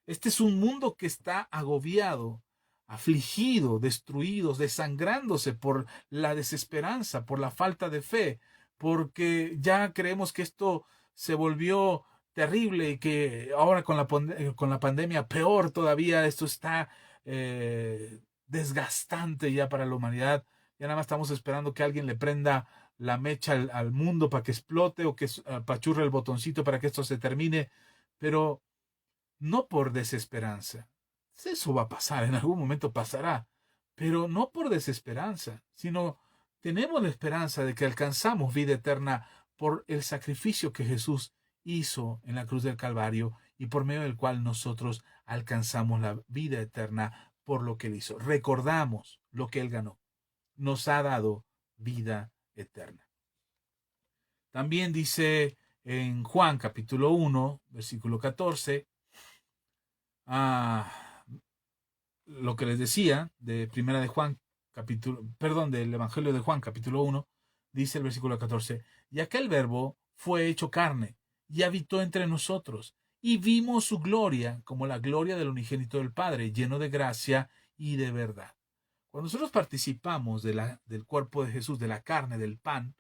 Este es un mundo que está agobiado, afligido, destruido, desangrándose por la desesperanza, por la falta de fe, porque ya creemos que esto se volvió terrible y que ahora con la pandemia peor todavía, esto está desgastante ya para la humanidad. Ya nada más estamos esperando que alguien le prenda la mecha al mundo para que explote o que apachurre el botoncito para que esto se termine. Pero no por desesperanza. Eso va a pasar, en algún momento pasará, pero no por desesperanza, sino tenemos la esperanza de que alcanzamos vida eterna por el sacrificio que Jesús hizo en la cruz del Calvario y por medio del cual nosotros alcanzamos la vida eterna por lo que Él hizo. Recordamos lo que Él ganó. Nos ha dado vida eterna. También dice en Juan capítulo 1, versículo 14, lo que les decía de Primera de Juan, del Evangelio de Juan, capítulo 1, dice el versículo 14, y aquel verbo fue hecho carne y habitó entre nosotros, y vimos su gloria como la gloria del unigénito del Padre, lleno de gracia y de verdad. Cuando nosotros participamos del cuerpo de Jesús, de la carne, del pan,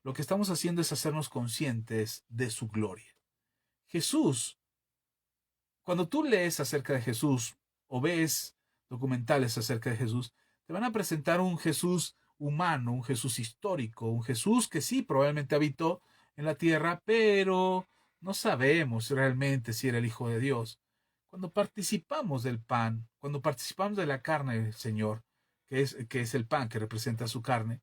lo que estamos haciendo es hacernos conscientes de su gloria. Jesús, cuando tú lees acerca de Jesús o ves documentales acerca de Jesús, te van a presentar un Jesús humano, un Jesús histórico, un Jesús que sí, probablemente habitó en la tierra, pero no sabemos realmente si era el Hijo de Dios. Cuando participamos del pan, cuando participamos de la carne del Señor, que es el pan que representa su carne,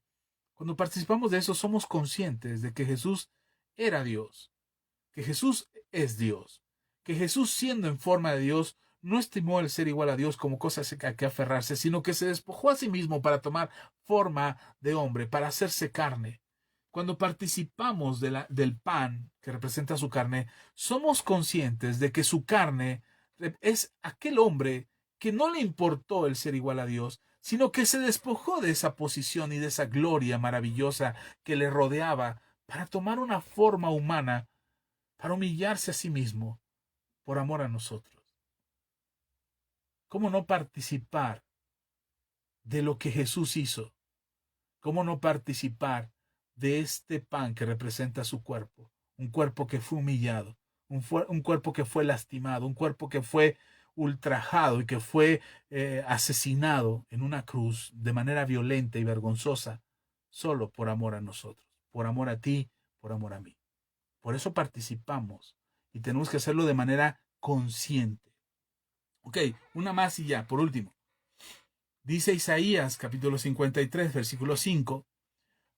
cuando participamos de eso somos conscientes de que Jesús era Dios, que Jesús es Dios, que Jesús siendo en forma de Dios no estimó el ser igual a Dios como cosa a que aferrarse, sino que se despojó a sí mismo para tomar forma de hombre, para hacerse carne. Cuando participamos del pan que representa su carne, somos conscientes de que su carne es aquel hombre que no le importó el ser igual a Dios, sino que se despojó de esa posición y de esa gloria maravillosa que le rodeaba para tomar una forma humana, para humillarse a sí mismo por amor a nosotros. ¿Cómo no participar de lo que Jesús hizo? ¿Cómo no participar de este pan que representa su cuerpo? Un cuerpo que fue humillado, un cuerpo que fue lastimado, un cuerpo que fue ultrajado y que fue asesinado en una cruz de manera violenta y vergonzosa, solo por amor a nosotros, por amor a ti, por amor a mí. Por eso participamos y tenemos que hacerlo de manera consciente. Ok, una más y ya, por último. Dice Isaías capítulo 53, versículo 5,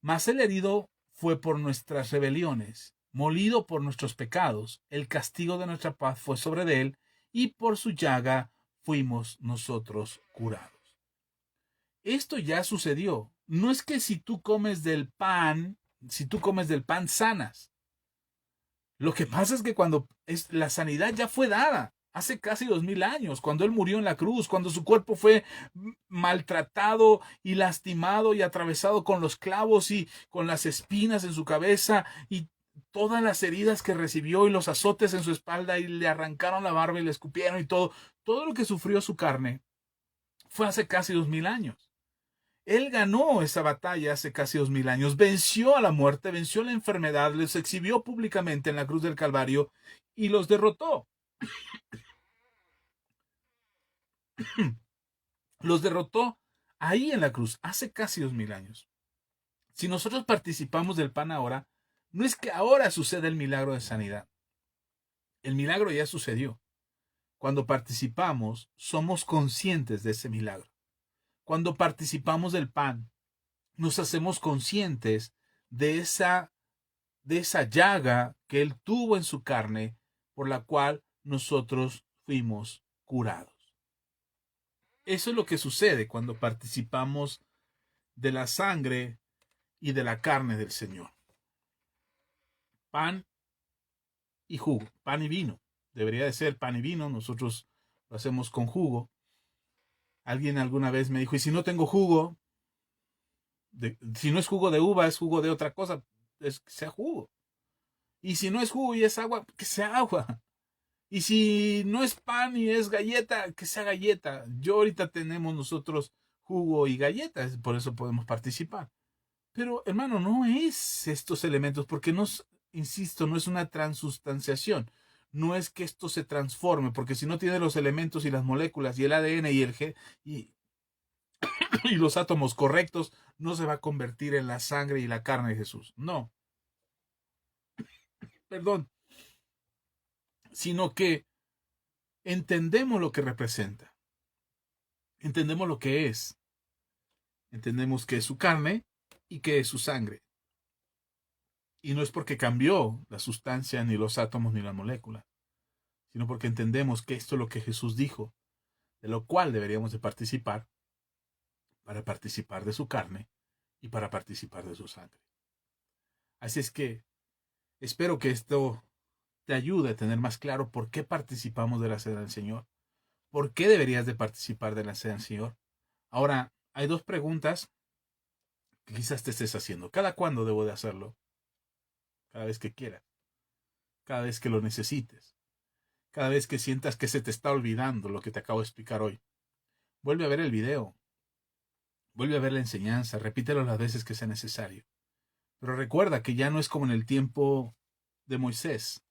mas el herido fue por nuestras rebeliones, molido por nuestros pecados, el castigo de nuestra paz fue sobre él, y por su llaga fuimos nosotros curados. Esto ya sucedió. No es que si tú comes del pan sanas. Lo que pasa es que la sanidad ya fue dada hace casi 2000 años, cuando Él murió en la cruz, cuando su cuerpo fue maltratado y lastimado y atravesado con los clavos y con las espinas en su cabeza y todas las heridas que recibió y los azotes en su espalda y le arrancaron la barba y le escupieron y todo lo que sufrió su carne fue hace casi 2000 años. Él ganó esa batalla hace casi 2000 años, venció a la muerte, venció la enfermedad, les exhibió públicamente en la cruz del Calvario y los derrotó. Los derrotó ahí en la cruz, hace casi 2000 años. Si nosotros participamos del pan ahora, no es que ahora suceda el milagro de sanidad. El milagro ya sucedió. Cuando participamos, somos conscientes de ese milagro. Cuando participamos del pan, nos hacemos conscientes de esa llaga que Él tuvo en su carne, por la cual nosotros fuimos curados. Eso es lo que sucede cuando participamos de la sangre y de la carne del Señor. Pan y jugo, pan y vino. Debería de ser pan y vino, nosotros lo hacemos con jugo. Alguien alguna vez me dijo, ¿y si no tengo jugo? Si no es jugo de uva, es jugo de otra cosa, es que sea jugo. Y si no es jugo y es agua, que sea agua. Y si no es pan y es galleta, que sea galleta. Yo ahorita tenemos nosotros jugo y galletas, por eso podemos participar. Pero, hermano, no es estos elementos, porque insisto, no es una transustanciación. No es que esto se transforme, porque si no tiene los elementos y las moléculas y el ADN y y los átomos correctos, no se va a convertir en la sangre y la carne de Jesús. No. Perdón. Sino que entendemos lo que representa, entendemos lo que es, entendemos que es su carne y que es su sangre. Y no es porque cambió la sustancia, ni los átomos, ni la molécula, sino porque entendemos que esto es lo que Jesús dijo, de lo cual deberíamos de participar para participar de su carne y para participar de su sangre. Así es que espero que esto te ayude a tener más claro por qué participamos de la cena del Señor, por qué deberías de participar de la cena del Señor. Ahora, hay dos preguntas que quizás te estés haciendo. ¿Cada cuándo debo de hacerlo? Cada vez que quieras, cada vez que lo necesites, cada vez que sientas que se te está olvidando lo que te acabo de explicar hoy. Vuelve a ver el video, vuelve a ver la enseñanza, repítelo las veces que sea necesario. Pero recuerda que ya no es como en el tiempo de Moisés,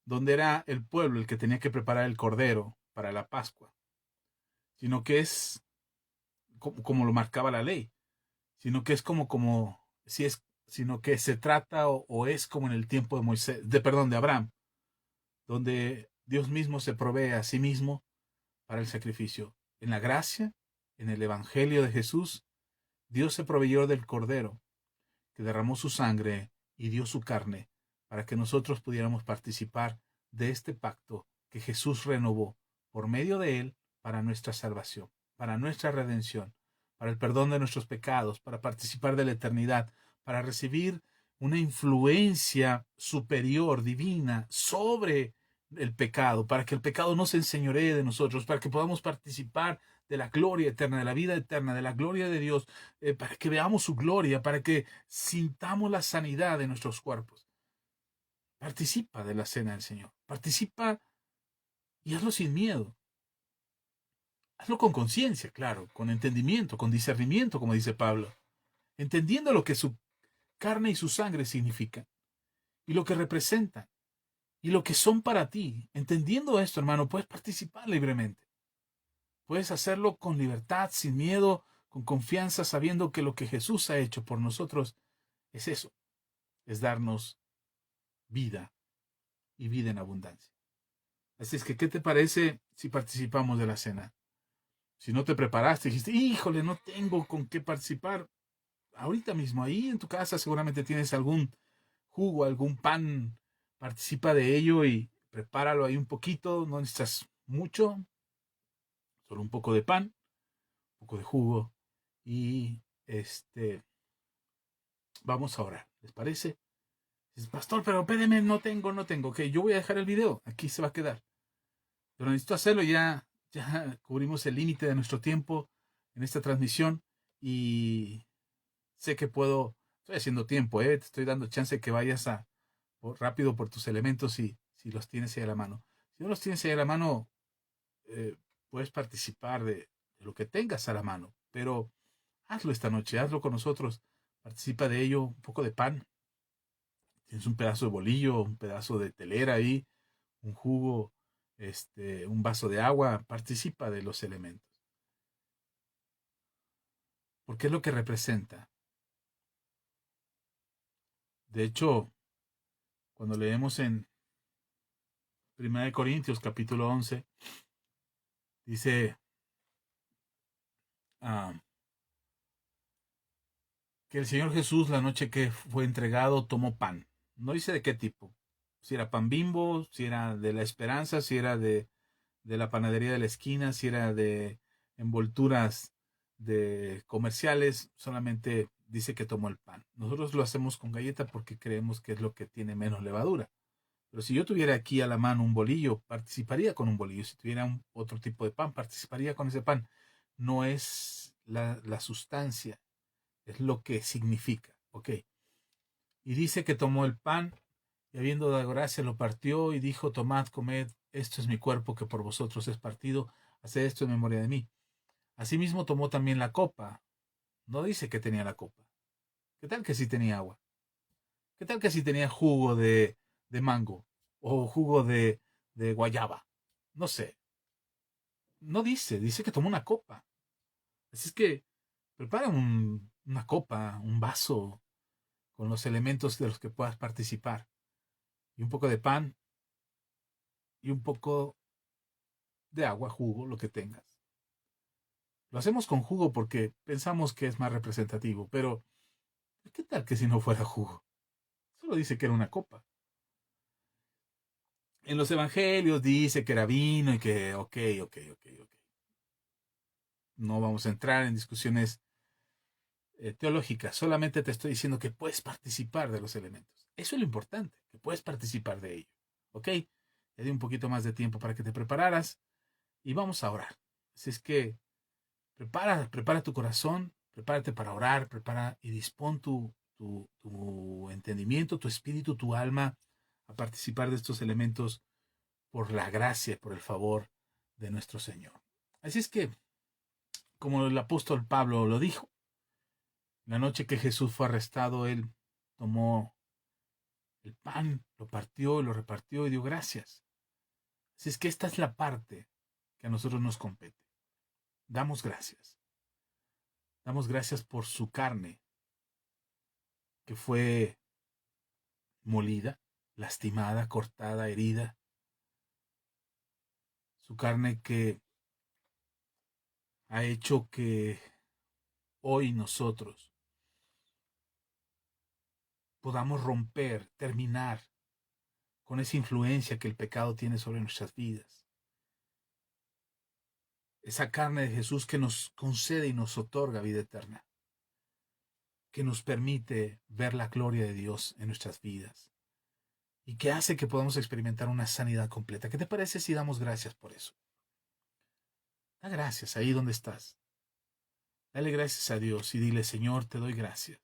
donde era el pueblo el que tenía que preparar el cordero para la Pascua, sino que es como lo marcaba la ley, sino que es si es, sino que se trata o es como en el tiempo de Moisés, de Abraham, donde Dios mismo se provee a sí mismo para el sacrificio. En la gracia, en el Evangelio de Jesús, Dios se proveyó del cordero, que derramó su sangre y dio su carne, para que nosotros pudiéramos participar de este pacto que Jesús renovó por medio de él para nuestra salvación, para nuestra redención, para el perdón de nuestros pecados, para participar de la eternidad, para recibir una influencia superior, divina, sobre el pecado, para que el pecado no se enseñoree de nosotros, para que podamos participar de la gloria eterna, de la vida eterna, de la gloria de Dios, para que veamos su gloria, para que sintamos la sanidad de nuestros cuerpos. Participa de la cena del Señor. Participa y hazlo sin miedo. Hazlo con conciencia, claro, con entendimiento, con discernimiento, como dice Pablo, entendiendo lo que su carne y su sangre significan y lo que representan y lo que son para ti. Entendiendo esto, hermano, puedes participar libremente. Puedes hacerlo con libertad, sin miedo, con confianza, sabiendo que lo que Jesús ha hecho por nosotros es eso, es darnos vida y vida en abundancia. Así es que, ¿qué te parece si participamos de la cena? Si no te preparaste, dijiste, híjole, no tengo con qué participar. Ahorita mismo, ahí en tu casa seguramente tienes algún jugo, algún pan. Participa de ello y prepáralo ahí un poquito. No necesitas mucho, solo un poco de pan, un poco de jugo. Y vamos a orar. ¿Les parece? Dices, pastor, pero espéreme, no tengo. Ok, yo voy a dejar el video. Aquí se va a quedar. Pero necesito hacerlo, ya cubrimos el límite de nuestro tiempo en esta transmisión y sé que estoy haciendo tiempo, te estoy dando chance de que vayas rápido por tus elementos si los tienes ahí a la mano. Si no los tienes ahí a la mano, puedes participar de lo que tengas a la mano, pero hazlo esta noche, hazlo con nosotros, participa de ello, un poco de pan, tienes un pedazo de bolillo, un pedazo de telera ahí, un jugo, un vaso de agua, participa de los elementos. Porque es lo que representa. De hecho, cuando leemos en 1 Corintios capítulo 11, dice ah, que el Señor Jesús la noche que fue entregado tomó pan. No dice de qué tipo. Si era pan Bimbo, si era de la Esperanza, si era de la panadería de la esquina, si era de envolturas de comerciales, solamente dice que tomó el pan. Nosotros lo hacemos con galleta porque creemos que es lo que tiene menos levadura. Pero si yo tuviera aquí a la mano un bolillo, participaría con un bolillo. Si tuviera otro tipo de pan, participaría con ese pan. No es la sustancia, es lo que significa. ¿Ok? Y dice que tomó el pan y habiendo dado gracia lo partió y dijo, tomad, comed, esto es mi cuerpo que por vosotros es partido, haced esto en memoria de mí. Asimismo tomó también la copa. No dice que tenía la copa. ¿Qué tal que sí tenía agua? ¿Qué tal que sí tenía jugo de mango? O jugo de guayaba. No sé. No dice que tomó una copa. Así es que prepara una copa, un vaso, con los elementos de los que puedas participar. Y un poco de pan y un poco de agua, jugo, lo que tengas. Lo hacemos con jugo porque pensamos que es más representativo, pero ¿qué tal que si no fuera jugo? Solo dice que era una copa. En los evangelios dice que era vino y que, ok. No vamos a entrar en discusiones teológicas, solamente te estoy diciendo que puedes participar de los elementos. Eso es lo importante, que puedes participar de ello. ¿Ok? Te di un poquito más de tiempo para que te prepararas y vamos a orar. Así es que prepara tu corazón, prepárate para orar, prepara y dispón tu entendimiento, tu espíritu, tu alma a participar de estos elementos por la gracia, por el favor de nuestro Señor. Así es que, como el apóstol Pablo lo dijo, la noche que Jesús fue arrestado, él tomó el pan, lo partió, lo repartió y dio gracias. Así es que esta es la parte que a nosotros nos compete. Damos gracias. Damos gracias por su carne, que fue molida, lastimada, cortada, herida. Su carne que ha hecho que hoy nosotros podamos romper, terminar con esa influencia que el pecado tiene sobre nuestras vidas. Esa carne de Jesús que nos concede y nos otorga vida eterna, que nos permite ver la gloria de Dios en nuestras vidas y que hace que podamos experimentar una sanidad completa. ¿Qué te parece si damos gracias por eso? Da gracias ahí donde estás. Dale gracias a Dios y dile, Señor, te doy gracias.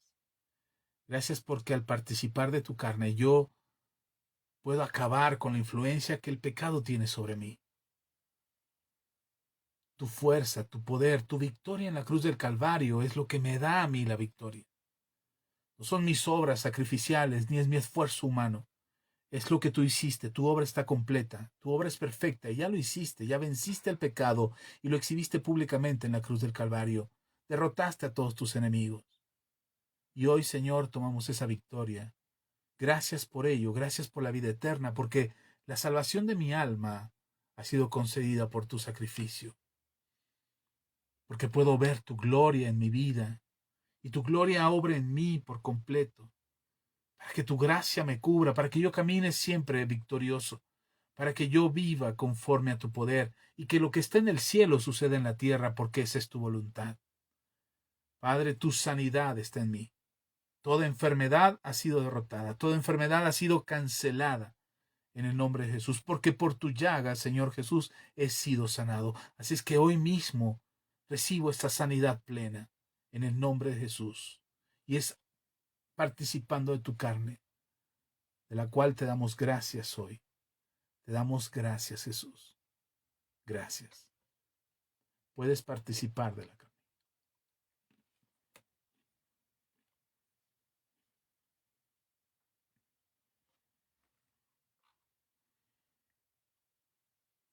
Gracias porque al participar de tu carne yo puedo acabar con la influencia que el pecado tiene sobre mí. Tu fuerza, tu poder, tu victoria en la cruz del Calvario es lo que me da a mí la victoria. No son mis obras sacrificiales, ni es mi esfuerzo humano. Es lo que tú hiciste, tu obra está completa, tu obra es perfecta, y ya lo hiciste, ya venciste el pecado y lo exhibiste públicamente en la cruz del Calvario. Derrotaste a todos tus enemigos. Y hoy, Señor, tomamos esa victoria. Gracias por ello, gracias por la vida eterna, porque la salvación de mi alma ha sido concedida por tu sacrificio. Porque puedo ver tu gloria en mi vida y tu gloria obra en mí por completo, para que tu gracia me cubra, para que yo camine siempre victorioso, para que yo viva conforme a tu poder y que lo que está en el cielo suceda en la tierra, porque esa es tu voluntad. Padre, tu sanidad está en mí. Toda enfermedad ha sido derrotada, toda enfermedad ha sido cancelada en el nombre de Jesús, porque por tu llaga, Señor Jesús, he sido sanado. Así es que hoy mismo recibo esta sanidad plena en el nombre de Jesús. Y es participando de tu carne, de la cual te damos gracias hoy. Te damos gracias, Jesús. Gracias. Puedes participar de la carne.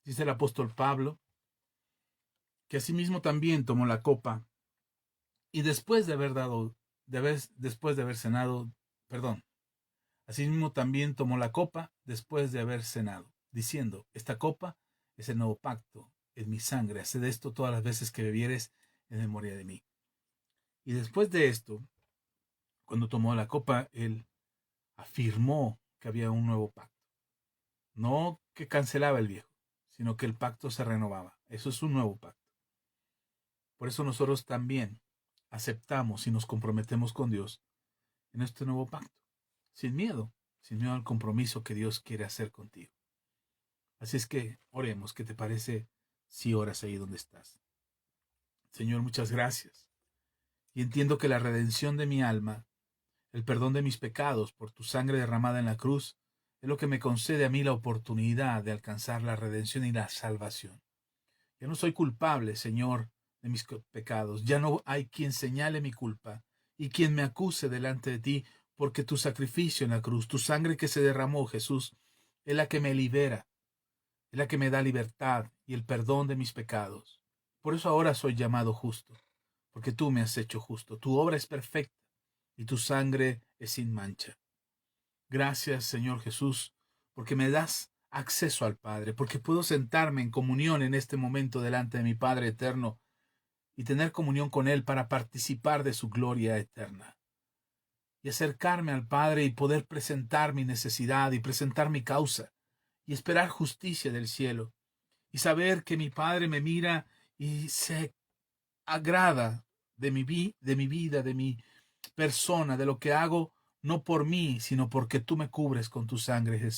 Dice el apóstol Pablo que asimismo también tomó la copa y después de haber después de haber cenado, perdón, asimismo también tomó la copa después de haber cenado, diciendo, esta copa es el nuevo pacto en mi sangre, haced esto todas las veces que bebieres en memoria de mí. Y después de esto, cuando tomó la copa, él afirmó que había un nuevo pacto. No que cancelaba el viejo, sino que el pacto se renovaba. Eso es un nuevo pacto. Por eso nosotros también aceptamos y nos comprometemos con Dios en este nuevo pacto, sin miedo al compromiso que Dios quiere hacer contigo. Así es que oremos. ¿Qué te parece si oras ahí donde estás? Señor, muchas gracias. Y entiendo que la redención de mi alma, el perdón de mis pecados por tu sangre derramada en la cruz, es lo que me concede a mí la oportunidad de alcanzar la redención y la salvación. Ya no soy culpable, Señor, de mis pecados. Ya no hay quien señale mi culpa y quien me acuse delante de ti, porque tu sacrificio en la cruz, tu sangre que se derramó, Jesús, es la que me libera, es la que me da libertad y el perdón de mis pecados. Por eso ahora soy llamado justo, porque tú me has hecho justo. Tu obra es perfecta y tu sangre es sin mancha. Gracias, Señor Jesús, porque me das acceso al Padre, porque puedo sentarme en comunión en este momento delante de mi Padre eterno y tener comunión con Él para participar de su gloria eterna. Y acercarme al Padre y poder presentar mi necesidad y presentar mi causa y esperar justicia del cielo y saber que mi Padre me mira y se agrada de mi vida, de mi persona, de lo que hago, no por mí, sino porque tú me cubres con tu sangre,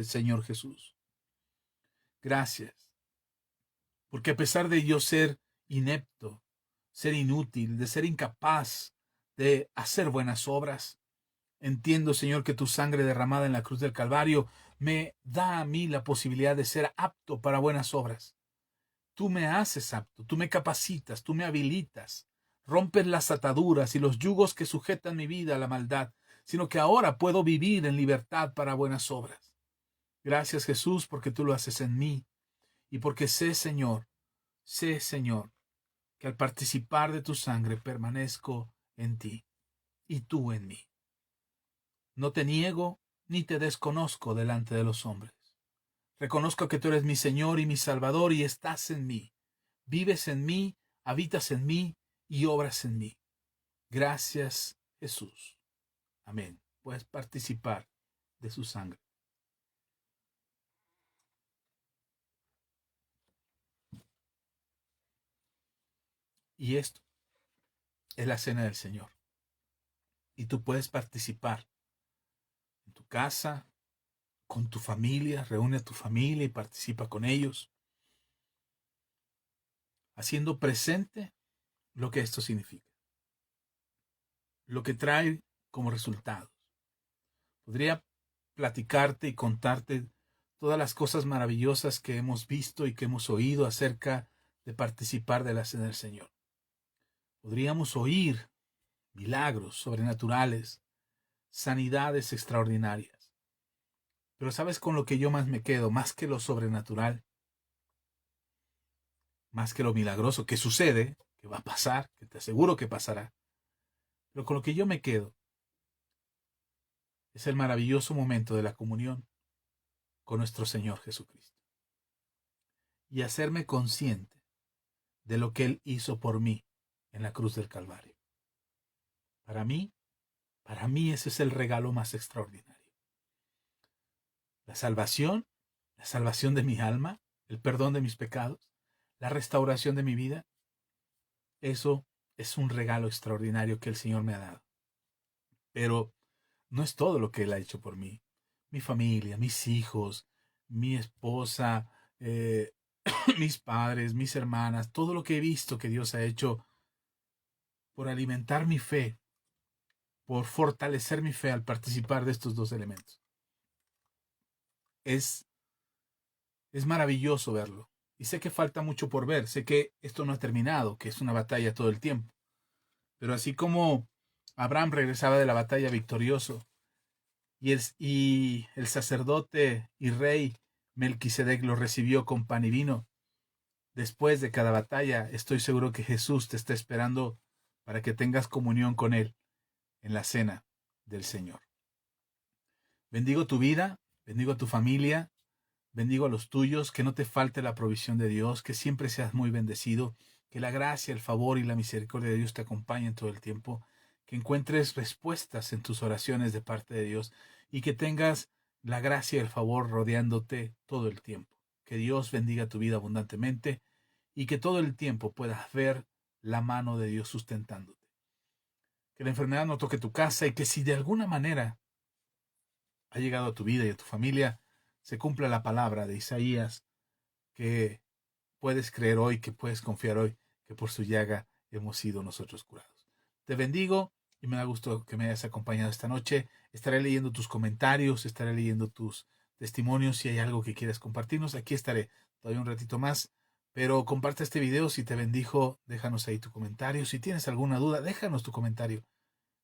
Señor Jesús. Gracias, porque a pesar de yo ser inepto, ser inútil, de ser incapaz de hacer buenas obras, entiendo, Señor, que tu sangre derramada en la cruz del Calvario me da a mí la posibilidad de ser apto para buenas obras. Tú me haces apto, tú me capacitas, tú me habilitas, rompes las ataduras y los yugos que sujetan mi vida a la maldad, sino que ahora puedo vivir en libertad para buenas obras. Gracias, Jesús, porque tú lo haces en mí y porque sé, Señor, que al participar de tu sangre permanezco en ti y tú en mí. No te niego ni te desconozco delante de los hombres. Reconozco que tú eres mi Señor y mi Salvador y estás en mí. Vives en mí, habitas en mí y obras en mí. Gracias, Jesús. Amén. Puedes participar de su sangre. Y esto es la cena del Señor. Y tú puedes participar en tu casa, con tu familia, reúne a tu familia y participa con ellos, haciendo presente lo que esto significa, lo que trae como resultado. Podría platicarte y contarte todas las cosas maravillosas que hemos visto y que hemos oído acerca de participar de la cena del Señor. Podríamos oír milagros sobrenaturales, sanidades extraordinarias. Pero ¿sabes con lo que yo más me quedo? Más que lo sobrenatural, más que lo milagroso que sucede, que va a pasar, que te aseguro que pasará. Pero con lo que yo me quedo es el maravilloso momento de la comunión con nuestro Señor Jesucristo. Y hacerme consciente de lo que Él hizo por mí en la cruz del Calvario. Para mí ese es el regalo más extraordinario. La salvación de mi alma, el perdón de mis pecados, la restauración de mi vida, eso es un regalo extraordinario que el Señor me ha dado. Pero no es todo lo que Él ha hecho por mí. Mi familia, mis hijos, mi esposa, mis padres, mis hermanas, todo lo que he visto que Dios ha hecho por alimentar mi fe, por fortalecer mi fe al participar de estos dos elementos. Es maravilloso verlo. Y sé que falta mucho por ver, sé que esto no ha terminado, que es una batalla todo el tiempo. Pero así como Abraham regresaba de la batalla victorioso y el sacerdote y rey Melquisedec lo recibió con pan y vino, después de cada batalla estoy seguro que Jesús te está esperando para que tengas comunión con Él en la cena del Señor. Bendigo tu vida, bendigo a tu familia, bendigo a los tuyos, que no te falte la provisión de Dios, que siempre seas muy bendecido, que la gracia, el favor y la misericordia de Dios te acompañen todo el tiempo, que encuentres respuestas en tus oraciones de parte de Dios y que tengas la gracia y el favor rodeándote todo el tiempo. Que Dios bendiga tu vida abundantemente y que todo el tiempo puedas ver la mano de Dios sustentándote. Que la enfermedad no toque tu casa y que si de alguna manera ha llegado a tu vida y a tu familia, se cumpla la palabra de Isaías, que puedes creer hoy, que puedes confiar hoy, que por su llaga hemos sido nosotros curados. Te bendigo y me da gusto que me hayas acompañado esta noche. Estaré leyendo tus comentarios, estaré leyendo tus testimonios. Si hay algo que quieras compartirnos, aquí estaré todavía un ratito más. Pero comparte este video si te bendijo, déjanos ahí tu comentario. Si tienes alguna duda, déjanos tu comentario.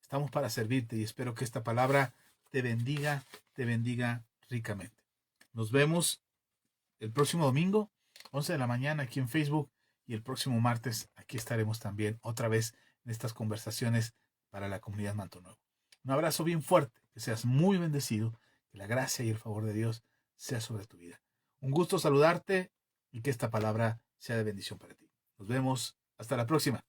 Estamos para servirte y espero que esta palabra te bendiga ricamente. Nos vemos el próximo domingo, 11 de la mañana aquí en Facebook, y el próximo martes aquí estaremos también otra vez en estas conversaciones para la comunidad Manto Nuevo. Un abrazo bien fuerte, que seas muy bendecido, que la gracia y el favor de Dios sea sobre tu vida. Un gusto saludarte y que esta palabra sea de bendición para ti. Nos vemos. Hasta la próxima.